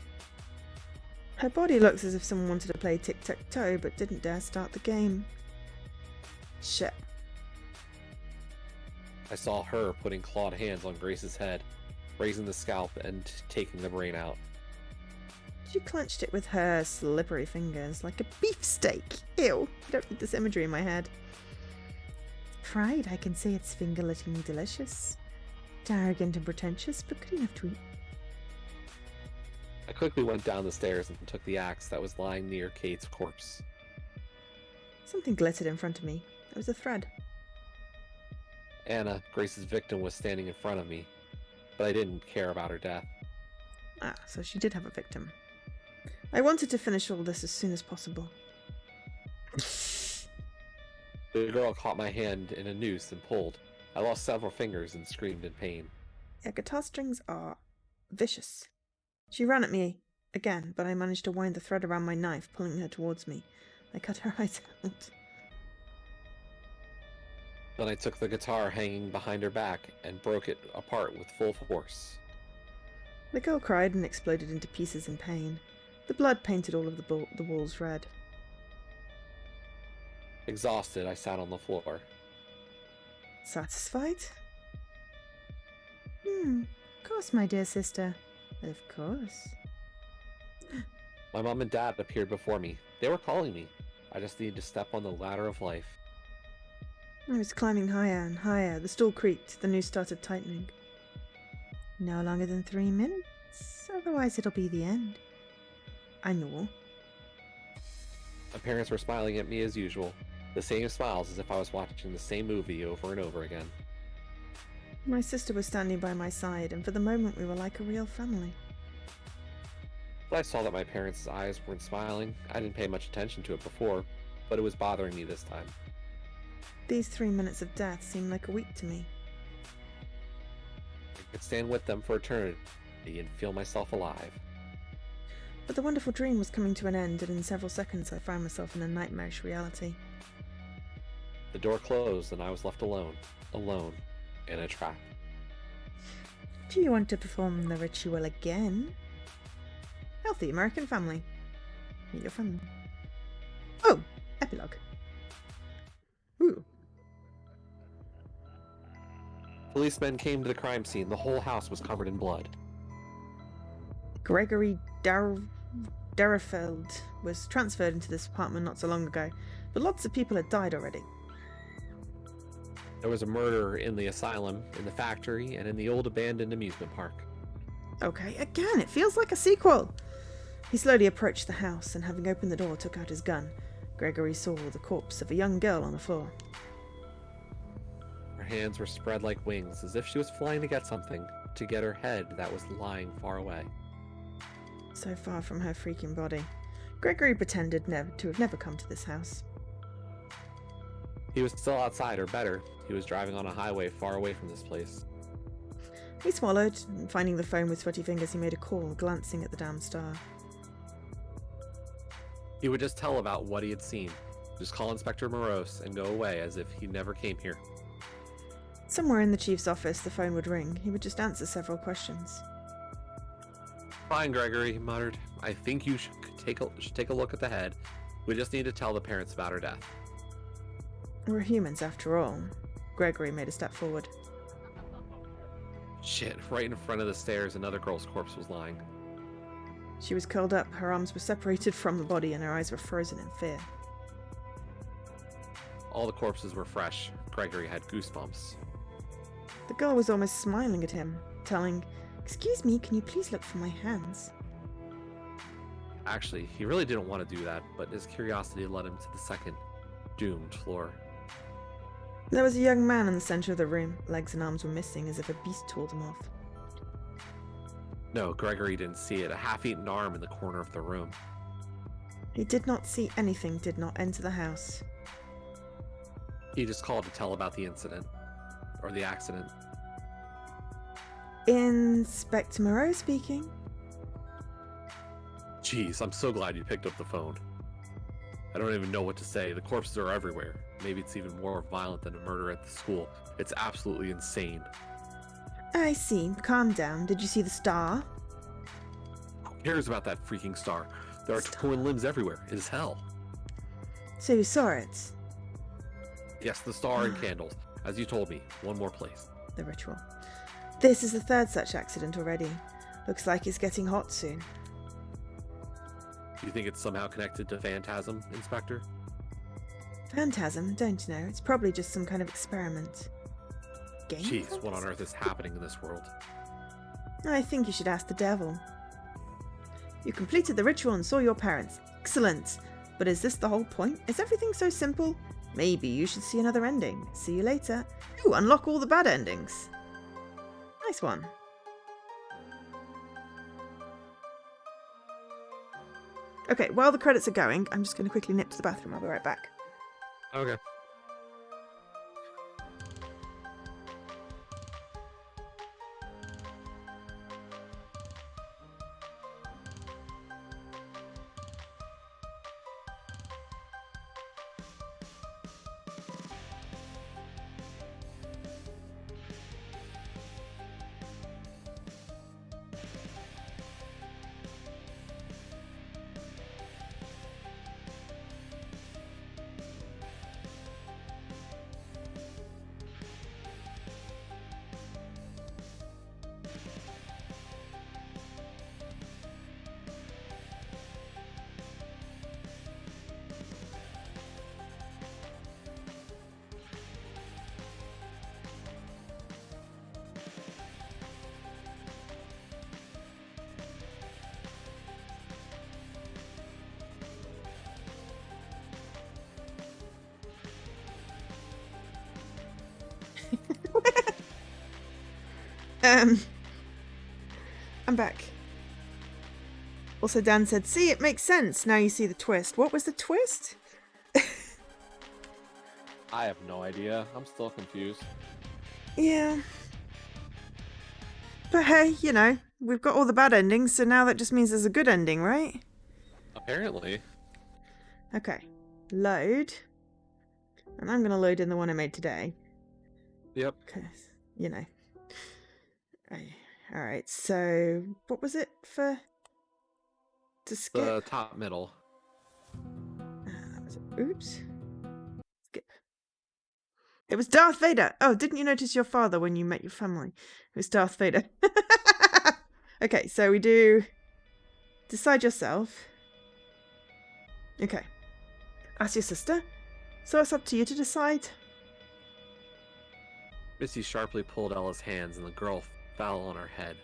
Her body looks as if someone wanted to play tic-tac-toe but didn't dare start the game. Shit. I saw her putting clawed hands on Grace's head, raising the scalp and taking the brain out. She clenched it with her slippery fingers like a beefsteak. Ew, I don't need this imagery in my head. Fried, I can say it's finger-licking delicious. Arrogant and pretentious, but good enough to eat. I quickly went down the stairs and took the axe that was lying near Kate's corpse. Something glittered in front of me. It was a thread. Anna, Grace's victim, was standing in front of me, but I didn't care about her death. Ah, so she did have a victim. I wanted to finish all this as soon as possible. The girl caught my hand in a noose and pulled. I lost several fingers and screamed in pain. Yeah, guitar strings are vicious. She ran at me again, but I managed to wind the thread around my knife, pulling her towards me. I cut her eyes out. Then I took the guitar hanging behind her back and broke it apart with full force. The girl cried and exploded into pieces in pain. The blood painted all of the walls red. Exhausted, I sat on the floor. Satisfied? Of course, my dear sister. Of course. My mom and dad appeared before me. They were calling me. I just needed to step on the ladder of life. I was climbing higher and higher. The stool creaked. The noose started tightening. No longer than 3 minutes, otherwise it'll be the end. I know. My parents were smiling at me as usual. The same smiles as if I was watching the same movie over and over again. My sister was standing by my side, and for the moment we were like a real family. But I saw that my parents' eyes weren't smiling. I didn't pay much attention to it before, but it was bothering me this time. These 3 minutes of death seemed like a week to me. I could stand with them for eternity and feel myself alive. But the wonderful dream was coming to an end, and in several seconds I found myself in a nightmarish reality. The door closed and I was left alone, in a trap. Do you want to perform the ritual again? Healthy American family. Meet your family. Oh, epilogue. Ooh. Policemen came to the crime scene. The whole house was covered in blood. Gregory Derrifeld was transferred into this apartment not so long ago, but lots of people had died already. There was a murder in the asylum, in the factory, and in the old abandoned amusement park. Okay, again, it feels like a sequel. He slowly approached the house and, having opened the door, took out his gun. Gregory saw the corpse of a young girl on the floor. Her hands were spread like wings, as if she was flying to get something, to get her head that was lying far away. So far from her freaking body. Gregory pretended to have never come to this house. He was still outside, or better, he was driving on a highway far away from this place. He swallowed, and finding the phone with sweaty fingers, he made a call, glancing at the damn star. He would just tell about what he had seen, just call Inspector Morose and go away as if he never came here. Somewhere in the chief's office, the phone would ring. He would just answer several questions. Fine, Gregory, he muttered. I think you should take a look at the head. We just need to tell the parents about her death. We're humans, after all. Gregory made a step forward. Shit, right in front of the stairs, another girl's corpse was lying. She was curled up, her arms were separated from the body, and her eyes were frozen in fear. All the corpses were fresh. Gregory had goosebumps. The girl was almost smiling at him, telling, "Excuse me, can you please look for my hands?" Actually, he really didn't want to do that, but his curiosity led him to the second, doomed floor. There was a young man in the center of the room. Legs and arms were missing, as if a beast tore them off. No, Gregory didn't see it. A half-eaten arm in the corner of the room. He did not see anything, did not enter the house. He just called to tell about the incident. Or the accident. Inspector Moreau speaking. Jeez, I'm so glad you picked up the phone. I don't even know what to say. The corpses are everywhere. Maybe it's even more violent than a murder at the school. It's absolutely insane. I see. Calm down. Did you see the star? Who cares about that freaking star? There are torn limbs everywhere. It is hell. So you saw it? Yes, the star and candles. As you told me. One more place. The ritual. This is the third such accident already. Looks like it's getting hot soon. Do you think it's somehow connected to Phantasm, Inspector? Phantasm? Don't know. It's probably just some kind of experiment. Game Jeez, phantasm? what on earth is happening in this world? I think you should ask the devil. You completed the ritual and saw your parents. Excellent! But is this the whole point? Is everything so simple? Maybe you should see another ending. See you later. Ooh, unlock all the bad endings. Nice one. Okay, while the credits are going, I'm just going to quickly nip to the bathroom. I'll be right back. Okay. I'm back. Also, Dan said, "See, it makes sense. Now you see the twist." What was the twist? I have no idea. I'm still confused. Yeah. But hey, you know, we've got all the bad endings, so now that just means there's a good ending, right? Apparently. Okay. Load. And I'm going to load in the one I made today. Yep. Because, you know. Alright, so what was it for? To skip? The top middle. That was it. Oops. Skip. It was Darth Vader. Oh, didn't you notice your father when you met your family? It was Darth Vader. Okay, so we do decide yourself. Okay. Ask your sister. So it's up to you to decide. Missy sharply pulled Ella's hands, and the girl fell on her head.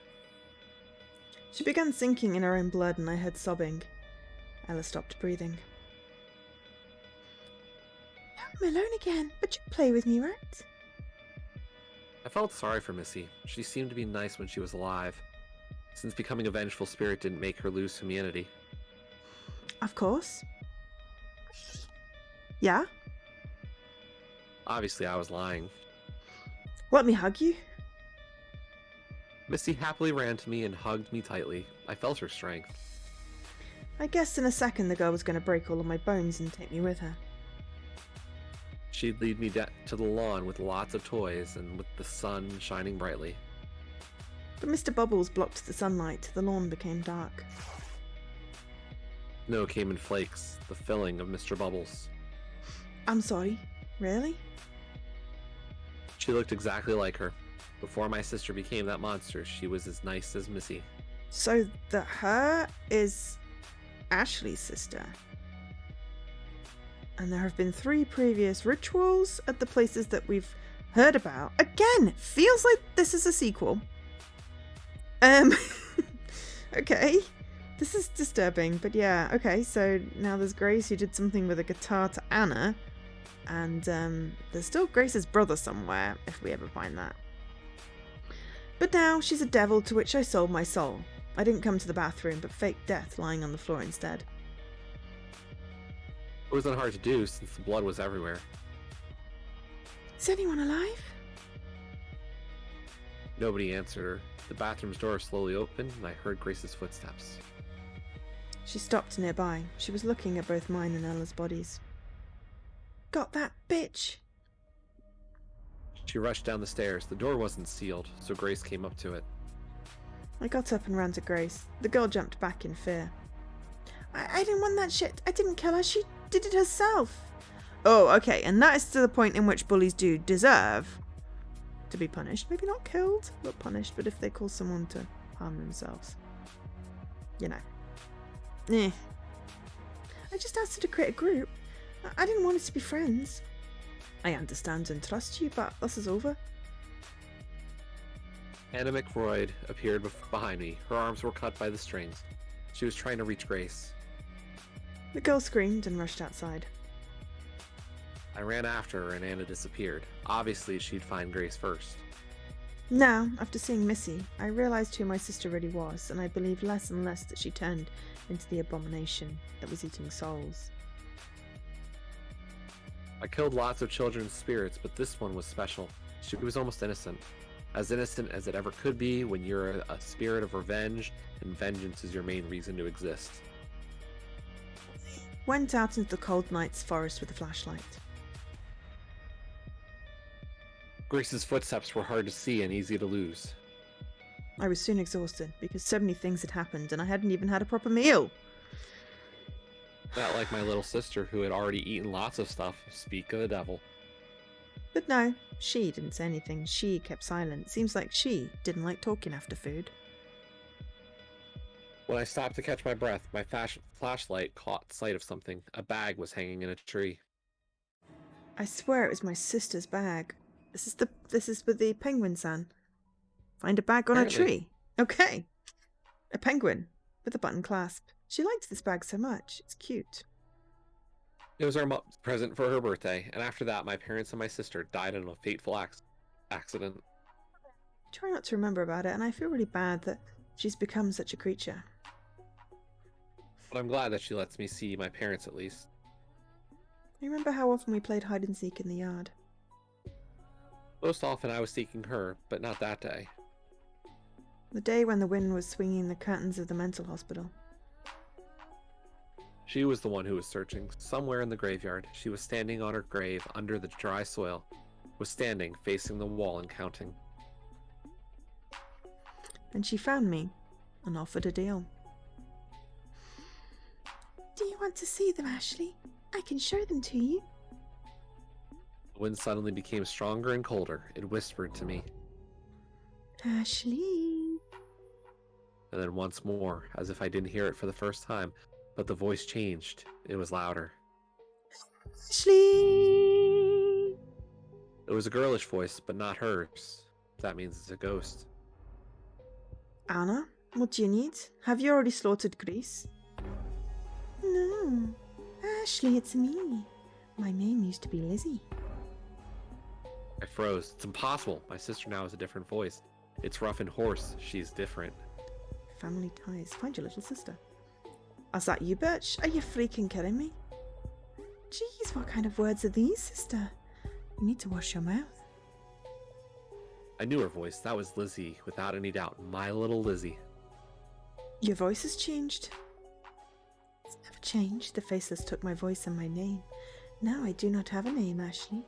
She began sinking in her own blood, and I heard sobbing. Ella stopped breathing. I'm alone again, but you play with me, right? I felt sorry for Missy. She seemed to be nice when she was alive, since becoming a vengeful spirit didn't make her lose humanity. Of course. Yeah? Obviously, I was lying. Let me hug you. Missy happily ran to me and hugged me tightly. I felt her strength. I guessed in a second the girl was going to break all of my bones and take me with her. She'd lead me to the lawn with lots of toys and with the sun shining brightly. But Mr. Bubbles blocked the sunlight. The lawn became dark. Snow came in flakes, the filling of Mr. Bubbles. I'm sorry. Really? She looked exactly like her. Before my sister became that monster, she was as nice as Missy. So the her is Ashley's sister. And there have been 3 previous rituals at the places that we've heard about. Again, feels like this is a sequel. Okay. This is disturbing, but yeah, okay, so now there's Grace who did something with a guitar to Anna. And there's still Grace's brother somewhere, if we ever find that. But now she's a devil to which I sold my soul. I didn't come to the bathroom, but faked death lying on the floor instead. It wasn't hard to do since the blood was everywhere. Is anyone alive? Nobody answered her. The bathroom's door slowly opened, and I heard Grace's footsteps. She stopped nearby. She was looking at both mine and Ella's bodies. Got that bitch! She rushed down the stairs. The door wasn't sealed, so Grace came up to it. I got up and ran to Grace. The girl jumped back in fear. I didn't want that shit. I didn't kill her. She did it herself. Oh, okay. And that is to the point in which bullies do deserve to be punished. Maybe not killed, but punished. But if they cause someone to harm themselves. You know. Eh. I just asked her to create a group. I didn't want us to be friends. I understand and trust you, but this is over. Anna McFroyd appeared behind me. Her arms were cut by the strings. She was trying to reach Grace. The girl screamed and rushed outside. I ran after her and Anna disappeared. Obviously, she'd find Grace first. Now, after seeing Missy, I realised who my sister really was, and I believe less and less that she turned into the abomination that was eating souls. I killed lots of children's spirits, but this one was special. She was almost innocent. As innocent as it ever could be when you're a spirit of revenge, and vengeance is your main reason to exist. Went out into the cold night's forest with a flashlight. Grace's footsteps were hard to see and easy to lose. I was soon exhausted, because so many things had happened and I hadn't even had a proper meal. Not like my little sister, who had already eaten lots of stuff. Speak of the devil. But no, she didn't say anything. She kept silent. Seems like she didn't like talking after food. When I stopped to catch my breath, my flashlight caught sight of something. A bag was hanging in a tree. I swear it was my sister's bag. This is with the penguin, San. Find a bag on Apparently. a tree. Okay. A penguin with a button clasp. She liked this bag so much. It's cute. It was our present for her birthday, and after that, my parents and my sister died in a fateful accident. I try not to remember about it, and I feel really bad that she's become such a creature. But I'm glad that she lets me see my parents at least. I remember how often we played hide and seek in the yard. Most often I was seeking her, but not that day. The day when the wind was swinging the curtains of the mental hospital. She was the one who was searching. Somewhere in the graveyard, she was standing on her grave under the dry soil, was standing, facing the wall and counting. And she found me and offered a deal. Do you want to see them, Ashley? I can show them to you. The wind suddenly became stronger and colder. It whispered to me. Ashley. And then once more, as if I didn't hear it for the first time, but the voice changed. It was louder. Ashley. It was a girlish voice, but not hers. That means it's a ghost. Anna, what do you need? Have you already slaughtered Grease? No. Ashley, it's me. My name used to be Lizzie. I froze. It's impossible. My sister now has a different voice. It's rough and hoarse. She's different. Family ties. Find your little sister. Is that you, bitch? Are you freaking kidding me? Jeez, what kind of words are these, sister? You need to wash your mouth. I knew her voice. That was Lizzie, without any doubt. My little Lizzie. Your voice has changed. It's never changed. The Faceless took my voice and my name. Now I do not have a name, Ashley.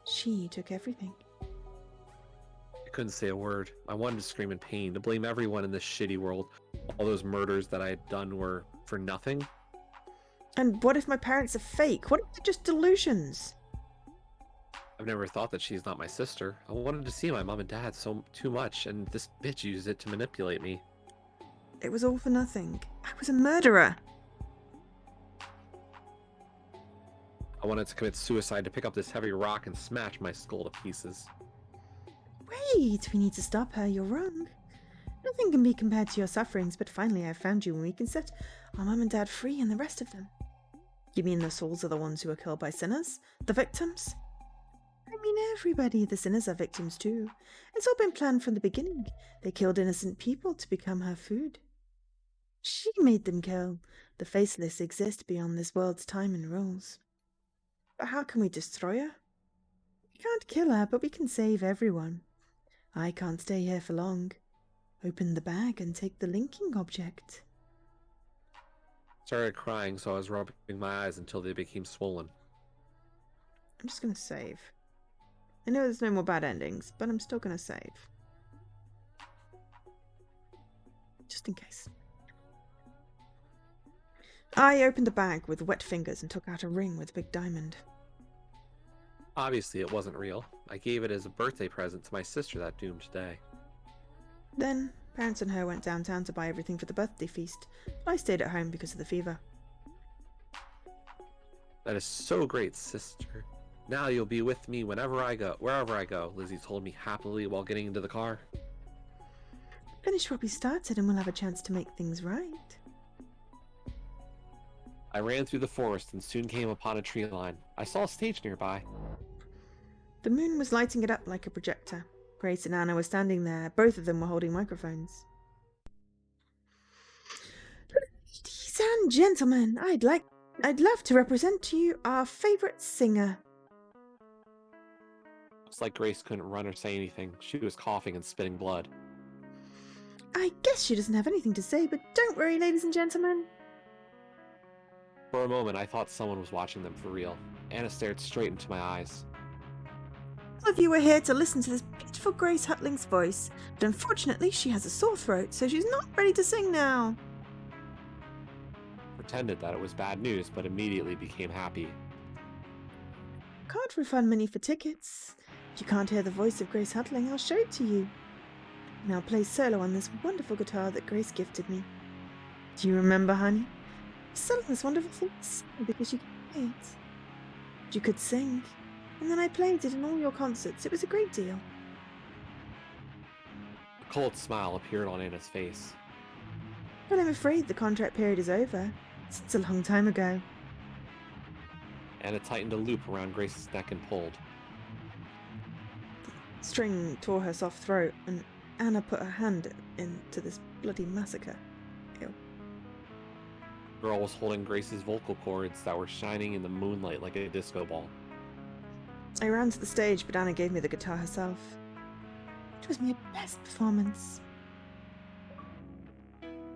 She took everything. I couldn't say a word. I wanted to scream in pain, to blame everyone in this shitty world. All those murders that I had done were for nothing. And what if my parents are fake? What if they're just delusions? I've never thought that she's not my sister. I wanted to see my mom and dad too much, and this bitch used it to manipulate me. It was all for nothing. I was a murderer. I wanted to commit suicide, to pick up this heavy rock and smash my skull to pieces. Wait, we need to stop her. You're wrong. Nothing can be compared to your sufferings, but finally I found you and we can set our mum and dad free and the rest of them. You mean the souls are the ones who are killed by sinners? The victims? I mean everybody. The sinners are victims too. It's all been planned from the beginning. They killed innocent people to become her food. She made them kill. The Faceless exist beyond this world's time and rules. But how can we destroy her? We can't kill her, but we can save everyone. I can't stay here for long. Open the bag and take the linking object. Started crying, so I was rubbing my eyes until they became swollen. I'm just going to save. I know there's no more bad endings, but I'm still going to save. Just in case. I opened the bag with wet fingers and took out a ring with a big diamond. Obviously, it wasn't real. I gave it as a birthday present to my sister that doomed day. Then, parents and her went downtown to buy everything for the birthday feast, but I stayed at home because of the fever. That is so great, sister. Now you'll be with me wherever I go, Lizzie told me happily while getting into the car. Finish what we started and we'll have a chance to make things right. I ran through the forest and soon came upon a tree line. I saw a stage nearby. The moon was lighting it up like a projector. Grace and Anna were standing there. Both of them were holding microphones. Ladies and gentlemen, I'd love to represent to you our favourite singer. Looks like Grace couldn't run or say anything. She was coughing and spitting blood. I guess she doesn't have anything to say, but don't worry, ladies and gentlemen. For a moment, I thought someone was watching them for real. Anna stared straight into my eyes. All of you are here to listen to this beautiful Grace Hutling's voice, but unfortunately she has a sore throat, so she's not ready to sing now. Pretended that it was bad news, but immediately became happy. Can't refund money for tickets. If you can't hear the voice of Grace Hutling, I'll show it to you. And I'll play solo on this wonderful guitar that Grace gifted me. Do you remember, honey? Selling this wonderful thing because you could play it. You could sing, and then I played it in all your concerts. It was a great deal. A cold smile appeared on Anna's face. But I'm afraid the contract period is over. Since a long time ago. Anna tightened a loop around Grace's neck and pulled. The string tore her soft throat, and Anna put her hand into this bloody massacre. Ew. The girl was holding Grace's vocal cords that were shining in the moonlight like a disco ball. I ran to the stage, but Anna gave me the guitar herself. It was my best performance.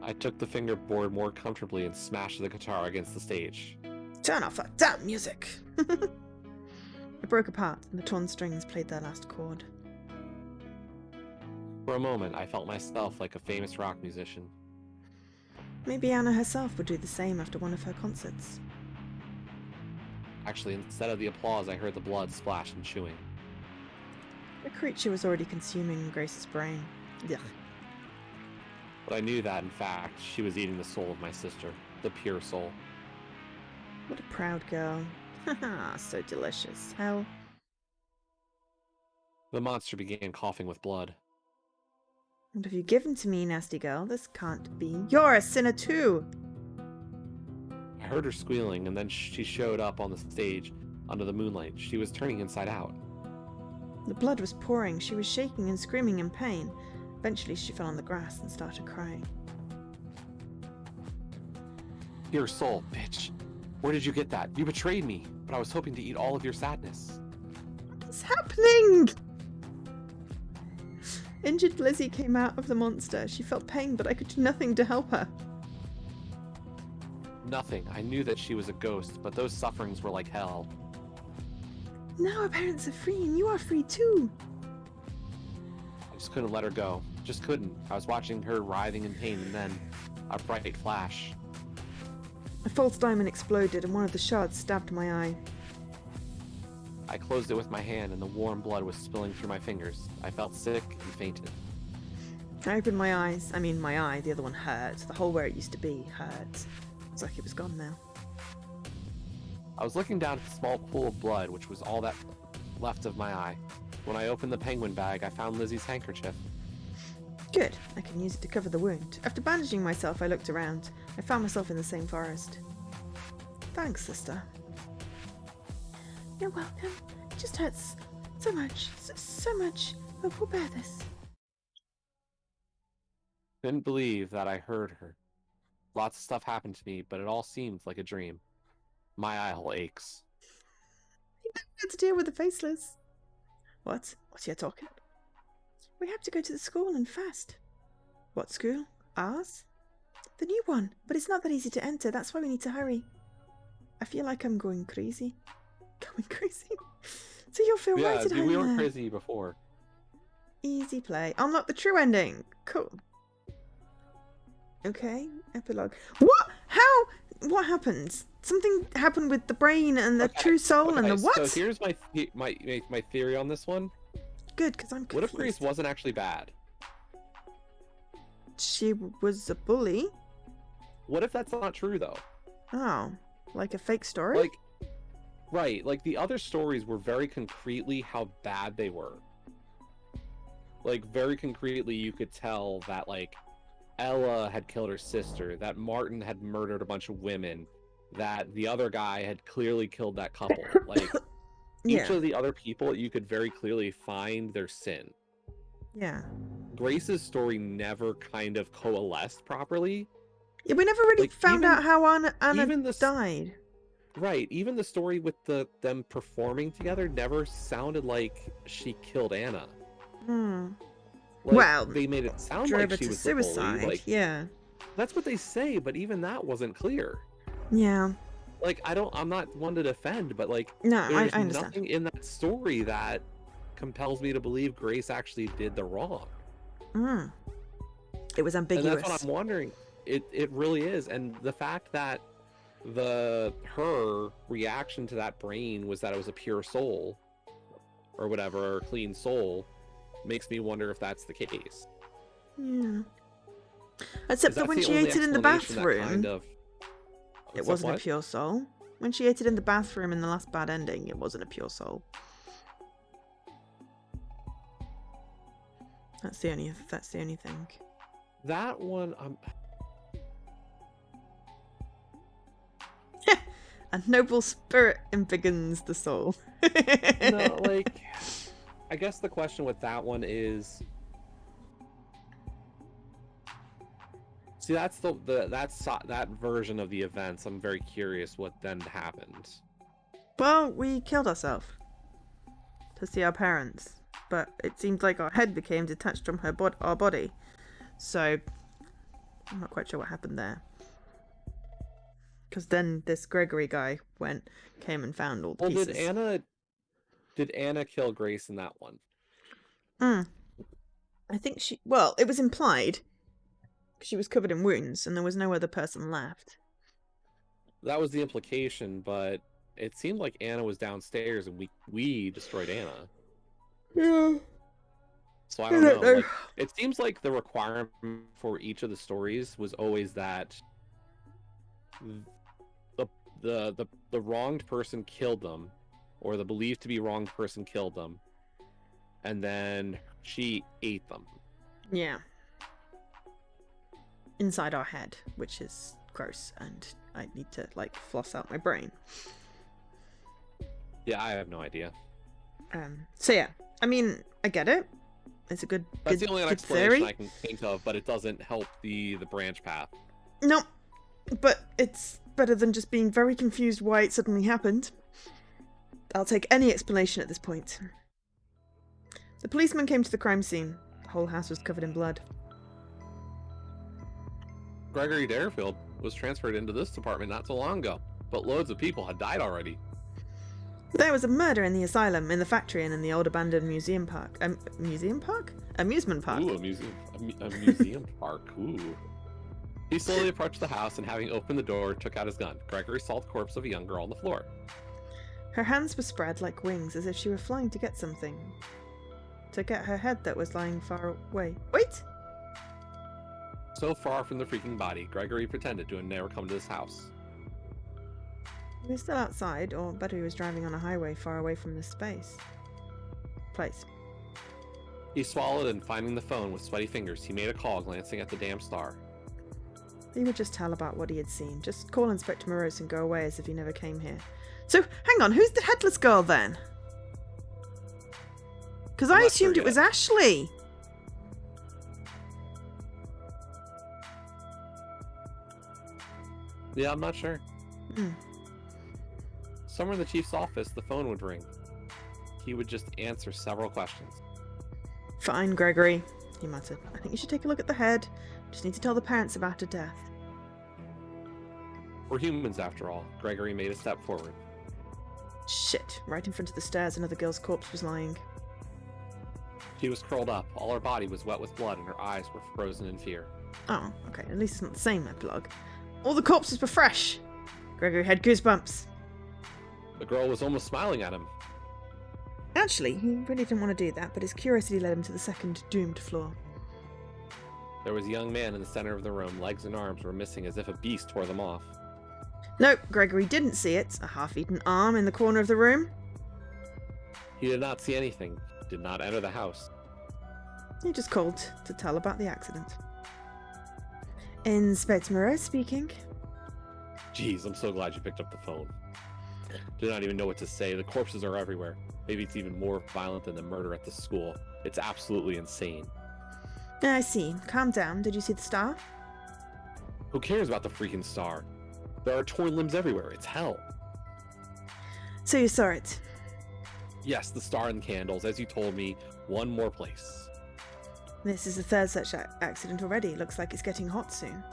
I took the fingerboard more comfortably and smashed the guitar against the stage. Turn off that damn music! It broke apart, and the torn strings played their last chord. For a moment, I felt myself like a famous rock musician. Maybe Anna herself would do the same after one of her concerts. Actually, instead of the applause, I heard the blood splash and chewing. The creature was already consuming Grace's brain. Yuck. But I knew that, in fact, she was eating the soul of my sister, the pure soul. What a proud girl. Haha, so delicious. How? The monster began coughing with blood. What have you given to me, nasty girl? This can't be. You're a sinner too! I heard her squealing, and then she showed up on the stage under the moonlight. She was turning inside out. The blood was pouring. She was shaking and screaming in pain. Eventually, she fell on the grass and started crying. Pure soul, bitch. Where did you get that? You betrayed me, but I was hoping to eat all of your sadness. What is happening? Injured Lizzie came out of the monster. She felt pain, but I could do nothing to help her. Nothing. I knew that she was a ghost, but those sufferings were like hell. Now our parents are free, and you are free too. I just couldn't let her go. Just couldn't. I was watching her writhing in pain, and then a bright flash. A false diamond exploded, and one of the shards stabbed my eye. I closed it with my hand, and the warm blood was spilling through my fingers. I felt sick and fainted. I opened my eyes. I mean, my eye. The other one hurt. The hole where it used to be hurt. It's like it was gone now. I was looking down at the small pool of blood, which was all that left of my eye. When I opened the penguin bag, I found Lizzie's handkerchief. Good. I can use it to cover the wound. After bandaging myself, I looked around. I found myself in the same forest. Thanks, sister. You're welcome. It just hurts so much. So much. But we'll bear this. Couldn't believe that I heard her. Lots of stuff happened to me, but it all seemed like a dream. My eye hole aches. You never had to deal with the faceless. What? What's you talking? We have to go to the school and fast. What school? Ours? The new one. But it's not that easy to enter. That's why we need to hurry. I feel like I'm going crazy. Going crazy? So you'll feel right at home we weren't there. crazy before. Easy play. Unlock the true ending. Cool. Okay. Epilogue. What? How? What happened? Something happened with the brain and the true soul and the what? So here's my theory on this one. Good, because I'm confused. What if Grace wasn't actually bad? She was a bully. What if that's not true, though? Oh, like a fake story? Like, right, like the other stories were very concretely how bad they were. Like, very concretely, you could tell that, like, Ella had killed her sister, that Martin had murdered a bunch of women, that the other guy had clearly killed that couple. Like, yeah. each of the other people, you could very clearly find their sin. Yeah. Grace's story never kind of coalesced properly. Yeah, we never really Like, found out how Anna even died. Right, even the story with them performing together never sounded like she killed Anna. Hmm. Like, Well, they made it sound drove like her she to was suicide. the bully. Like, yeah. that's what they say, but even that wasn't clear. Yeah. Like, I'm not one to defend, but like, No, I there's understand. nothing in that story that compels me to believe Grace actually did the wrong. Mm. It was ambiguous. And that's what I'm wondering. It really is, and the fact that her reaction to that brain was that it was a pure soul, or whatever, or a clean soul, makes me wonder if that's the case. Yeah. Except that when the she only ate it in the explanation that bathroom, kind of... it wasn't a pure soul. When she ate it in the bathroom in the last bad ending, it wasn't a pure soul. That's the only thing. That one, A noble spirit embiggens the soul. no, like, I guess the question with that one is, see, that's that version of the events. I'm very curious what then happened. Well, we killed ourselves to see our parents, but it seemed like our head became detached from our body. So I'm not quite sure what happened there. Because then this Gregory guy came and found all the pieces. Did Anna kill Grace in that one? I think it was implied. She was covered in wounds and there was no other person left. That was the implication, but it seemed like Anna was downstairs and we destroyed Anna. Yeah. So I don't know. Like, it seems like the requirement for each of the stories was always that the wronged person killed them, or the believed to be wronged person killed them, and then she ate them. Yeah. Inside our head, which is gross, and I need to like floss out my brain. Yeah, I have no idea. So yeah, I mean, I get it. It's a good. That's good, the only good explanation theory. I can think of, but it doesn't help the branch path. No, but it's better than just being very confused why it suddenly happened. I'll take any explanation at this point. The policeman came to the crime scene. The whole house was covered in blood. Gregory Darefield was transferred into this department not so long ago, but loads of people had died already. There was a murder in the asylum, in the factory, and in the old abandoned museum park. Museum park? Amusement park. Ooh, a museum park. Ooh. He slowly approached the house and, having opened the door, took out his gun. Gregory saw the corpse of a young girl on the floor. Her hands were spread like wings, as if she were flying to get something. To get her head that was lying far away. Wait! So far from the freaking body, Gregory pretended to have never come to this house. He was still outside, or better, he was driving on a highway far away from this place. He swallowed, and finding the phone with sweaty fingers, he made a call, glancing at the damn star. He would just tell about what he had seen. Just call Inspector Morose and go away as if he never came here. So, hang on, who's the headless girl then? Because I assumed it was Ashley. Yeah, I'm not sure. Somewhere in the chief's office, the phone would ring. He would just answer several questions. Fine, Gregory, he muttered. I think you should take a look at the head. Just need to tell the parents about her death. We're humans, after all. Gregory made a step forward. Shit, right in front of the stairs, another girl's corpse was lying. She was curled up. All her body was wet with blood, and her eyes were frozen in fear. Oh, okay, at least it's not the same epilogue. All the corpses were fresh. Gregory had goosebumps. The girl was almost smiling at him. Actually, he really didn't want to do that, but his curiosity led him to the second doomed floor. There was a young man in the center of the room. Legs and arms were missing as if a beast tore them off. Nope, Gregory didn't see it. A half-eaten arm in the corner of the room. He did not see anything. Did not enter the house. He just called to tell about the accident. Inspector Morose speaking. Jeez, I'm so glad you picked up the phone. Do not even know what to say. The corpses are everywhere. Maybe it's even more violent than the murder at the school. It's absolutely insane. I see. Calm down. Did you see the star? Who cares about the freaking star? There are torn limbs everywhere. It's hell. So you saw it? Yes, the star and candles, as you told me. One more place. This is the third such accident already. Looks like it's getting hot soon.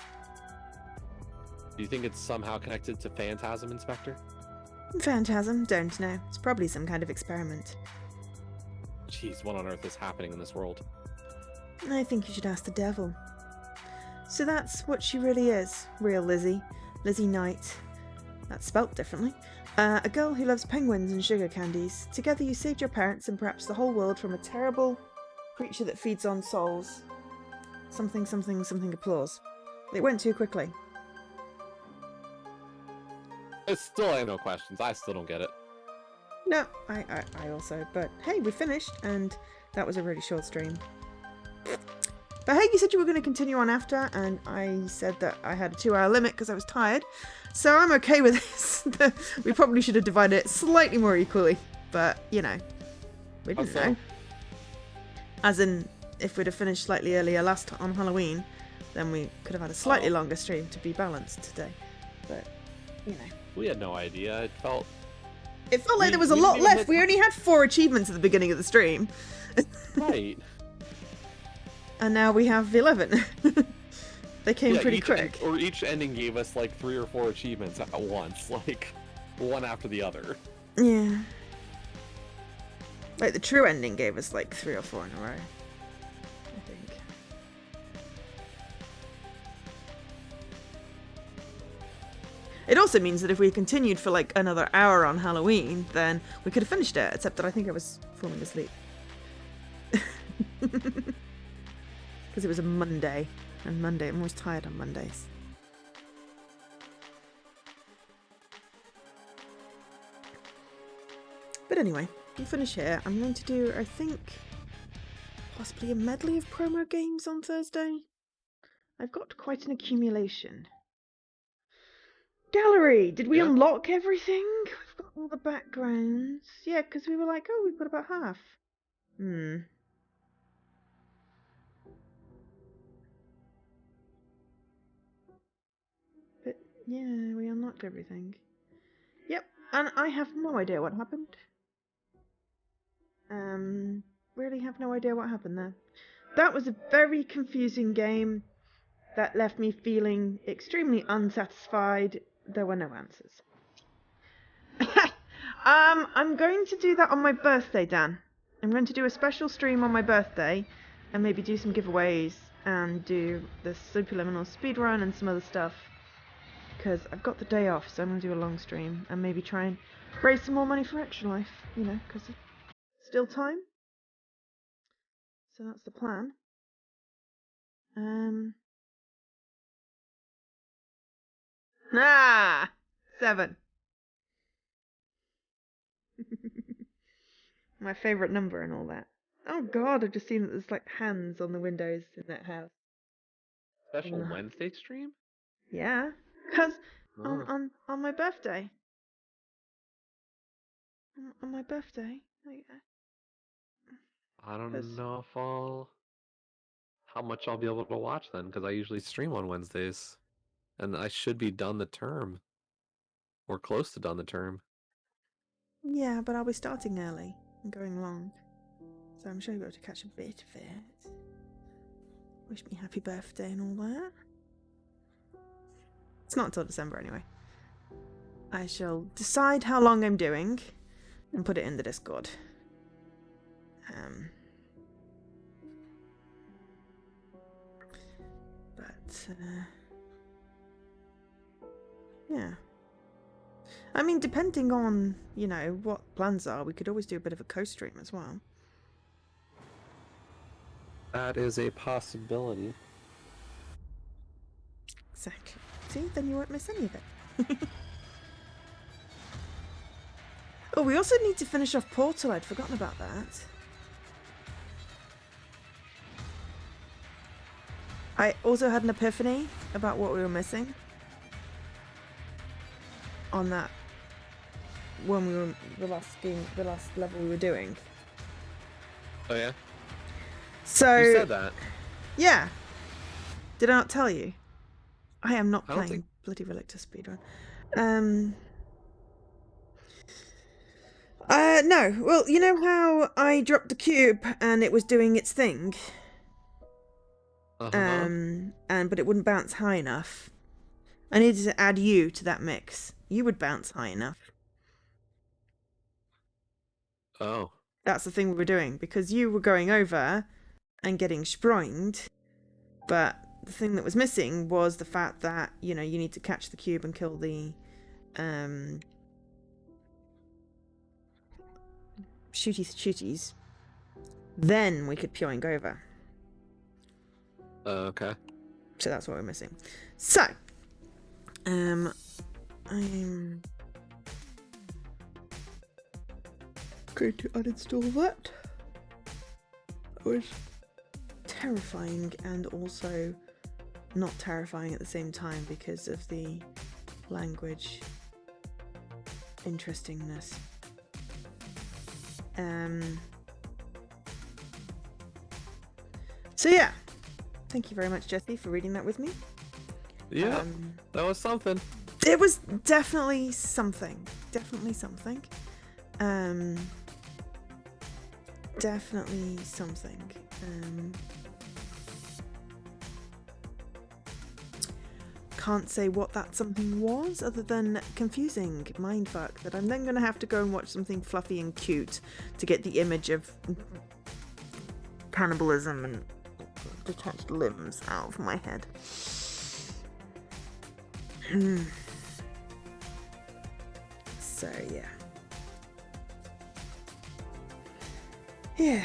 Do you think it's somehow connected to Phantasm, Inspector? Phantasm? Don't know. It's probably some kind of experiment. Jeez, what on earth is happening in this world? I think you should ask the devil. So that's what she really is. Real Lizzie. Lizzie Knight. That's spelt differently. A girl who loves penguins and sugar candies. Together you saved your parents and perhaps the whole world from a terrible creature that feeds on souls. Something, something, something applause. It went too quickly. I still have no questions. I still don't get it. No, I also. But hey, we finished, and that was a really short stream. But hey, you said you were going to continue on after, and I said that I had a 2-hour limit because I was tired. So I'm okay with this. We probably should have divided it slightly more equally. But, you know, we didn't know. As in, if we'd have finished slightly earlier on Halloween, then we could have had a slightly longer stream to be balanced today. But, you know. We had no idea. It felt like there was a lot left. We only had 4 achievements at the beginning of the stream. Right. And now we have 11. They came pretty quick. Each ending gave us like 3 or 4 achievements at once, like one after the other. Yeah. Like the true ending gave us like 3 or 4 in a row, I think. It also means that if we continued for like another hour on Halloween, then we could have finished it, except that I think I was falling asleep. Because it was a Monday, and I'm always tired on Mondays. But anyway, we'll finish here. I'm going to do, I think, possibly a medley of promo games on Thursday. I've got quite an accumulation. Gallery! Did we unlock everything? We've got all the backgrounds. Yeah, because we were like, oh, we've got about half. But yeah, we unlocked everything. Yep, and I have no idea what happened. Really have no idea what happened there. That was a very confusing game that left me feeling extremely unsatisfied. There were no answers. I'm going to do that on my birthday, Dan. I'm going to do a special stream on my birthday and maybe do some giveaways and do the Superliminal speedrun and some other stuff. Because I've got the day off, so I'm going to do a long stream and maybe try and raise some more money for Extra Life, you know, because still time. So that's the plan. 7. My favourite number and all that. Oh god, I've just seen that there's like hands on the windows in that house. Special Wednesday stream? Yeah, because on my birthday. On my birthday. I don't know if how much I'll be able to watch then, because I usually stream on Wednesdays, and I should be done the term, or close to done the term. Yeah, but I'll be starting early and going long, so I'm sure you'll be able to catch a bit of it. Wish me happy birthday and all that. It's not until December anyway. I shall decide how long I'm doing and put it in the Discord. Yeah. I mean, depending on, you know, what plans are, we could always do a bit of a co-stream as well. That is a possibility. Exactly. See, then you won't miss any of it. Oh, we also need to finish off Portal. I'd forgotten about that. I also had an epiphany about what we were missing on that when we were the last level we were doing. Oh yeah? So you said that. Yeah. Did I not tell you? I am not playing bloody Relic to speedrun. No. Well, you know how I dropped the cube and it was doing its thing? But it wouldn't bounce high enough. I needed to add you to that mix. You would bounce high enough. Oh. That's the thing we were doing, because you were going over and getting sproinged, but the thing that was missing was the fact that, you know, you need to catch the cube and kill the shooties. Then we could pioing over. Okay. So that's what we're missing. So, I'm going to uninstall that. It was terrifying and also not terrifying at the same time because of the language interestingness. So yeah, thank you very much, Jesse, for reading that with me. Yeah, that was something. It was definitely something. Definitely something. Can't say what that something was other than confusing mindfuck that I'm then going to have to go and watch something fluffy and cute to get the image of cannibalism and detached limbs out of my head. So yeah. Yeah.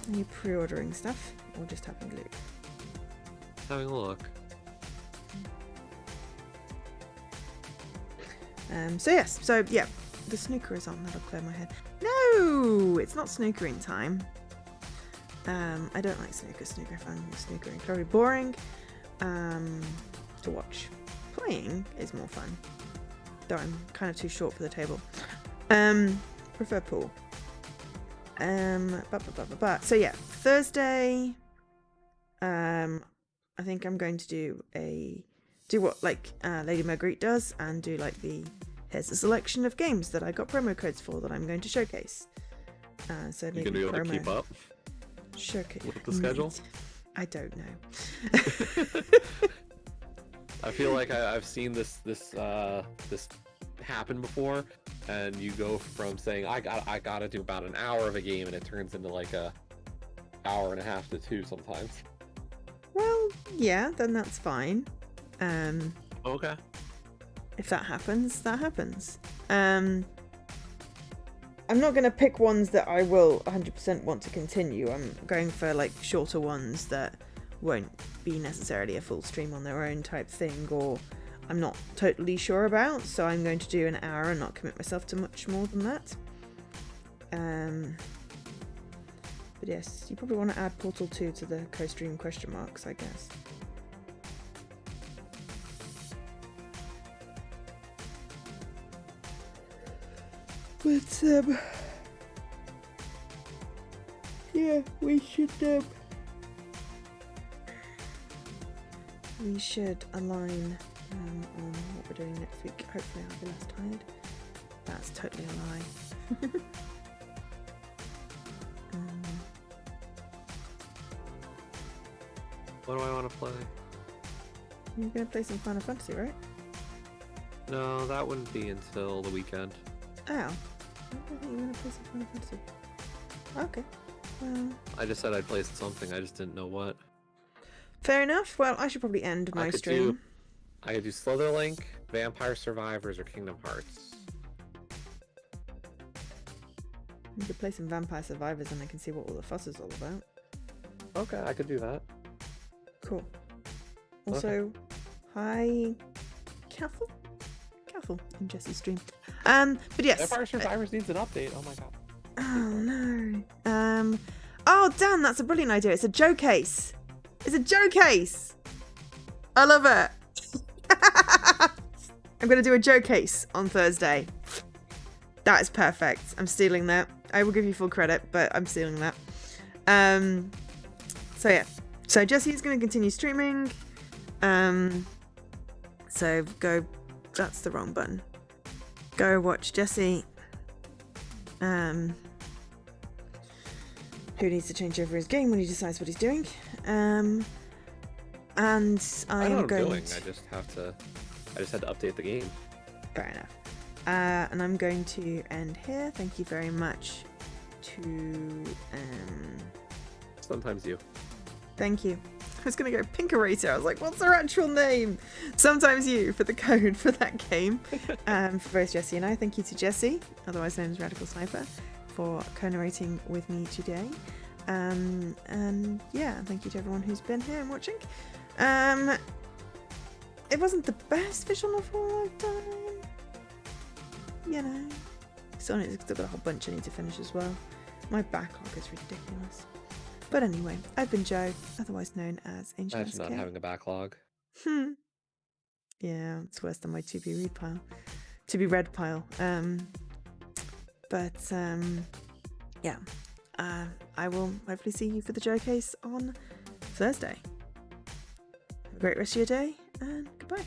Are you pre-ordering stuff or just having a look? Having a look. So yes, so yeah, the snooker is on. That'll clear my head. No, it's not snookering time. I don't like snooker. I find snooker incredibly boring to watch. Playing is more fun, though I'm kind of too short for the table. Prefer pool. So yeah, Thursday. I think I'm going to do what like Lady Marguerite does and do like here's a selection of games that I got promo codes for that I'm going to showcase. So maybe You gonna be able to keep up showcase with the schedule? I don't know. I feel like I've seen this happen before, and you go from saying I gotta do about an hour of a game, and it turns into like a hour and a half to 2 sometimes. Well, yeah, then that's fine. Okay. If that happens, that happens. I'm not going to pick ones that I will 100% want to continue. I'm going for like shorter ones that won't be necessarily a full stream on their own type thing, or I'm not totally sure about. So I'm going to do an hour and not commit myself to much more than that. But yes, you probably want to add Portal 2 to the co-stream question marks, I guess. But yeah, we should align on what we're doing next week. Hopefully I'll be less tired. That's totally a lie. What do I want to play? You're gonna play some Final Fantasy, right? No, that wouldn't be until the weekend. Oh. I think you're gonna play some Final Fantasy. Okay. Well, I just said I'd play something, I just didn't know what. fair enough. Well, I should probably end my stream. I could do Slitherlink, Vampire Survivors, or Kingdom Hearts. You could play some Vampire Survivors and I can see what all the fuss is all about. Okay, I could do that. Cool. Also, hi, Cathal in Jesse's stream. But yes. Vampire Survivors needs an update. Oh my god. Oh no. Oh damn, that's a brilliant idea. It's a Joe case. It's a Joe case. I love it. I'm gonna do a Joe case on Thursday. That is perfect. I'm stealing that. I will give you full credit, but I'm stealing that. So yeah. So Jesse is going to continue streaming. So go. That's the wrong button. Go watch Jesse. Who needs to change over his game when he decides what he's doing. And I know I'm what I'm going. doing. I just had to update the game. Fair enough. And I'm going to end here. Thank you very much to. Sometimes you. Thank you. I was going to go Pinkerator. I was like, what's her actual name? Sometimes you for the code for that game. For both Jesse and I. Thank you to Jesse, otherwise known as Radical Sniper, for co-narrating with me today. And yeah, thank you to everyone who's been here and watching. It wasn't the best visual novel I've done. You know. Still got a whole bunch I need to finish as well. My backlog is ridiculous. But anyway, I've been Joe, otherwise known as Angel Imagine not having a backlog. Yeah, it's worse than my to be read pile. Yeah. I will hopefully see you for the Joe case on Thursday. Have a great rest of your day, and goodbye.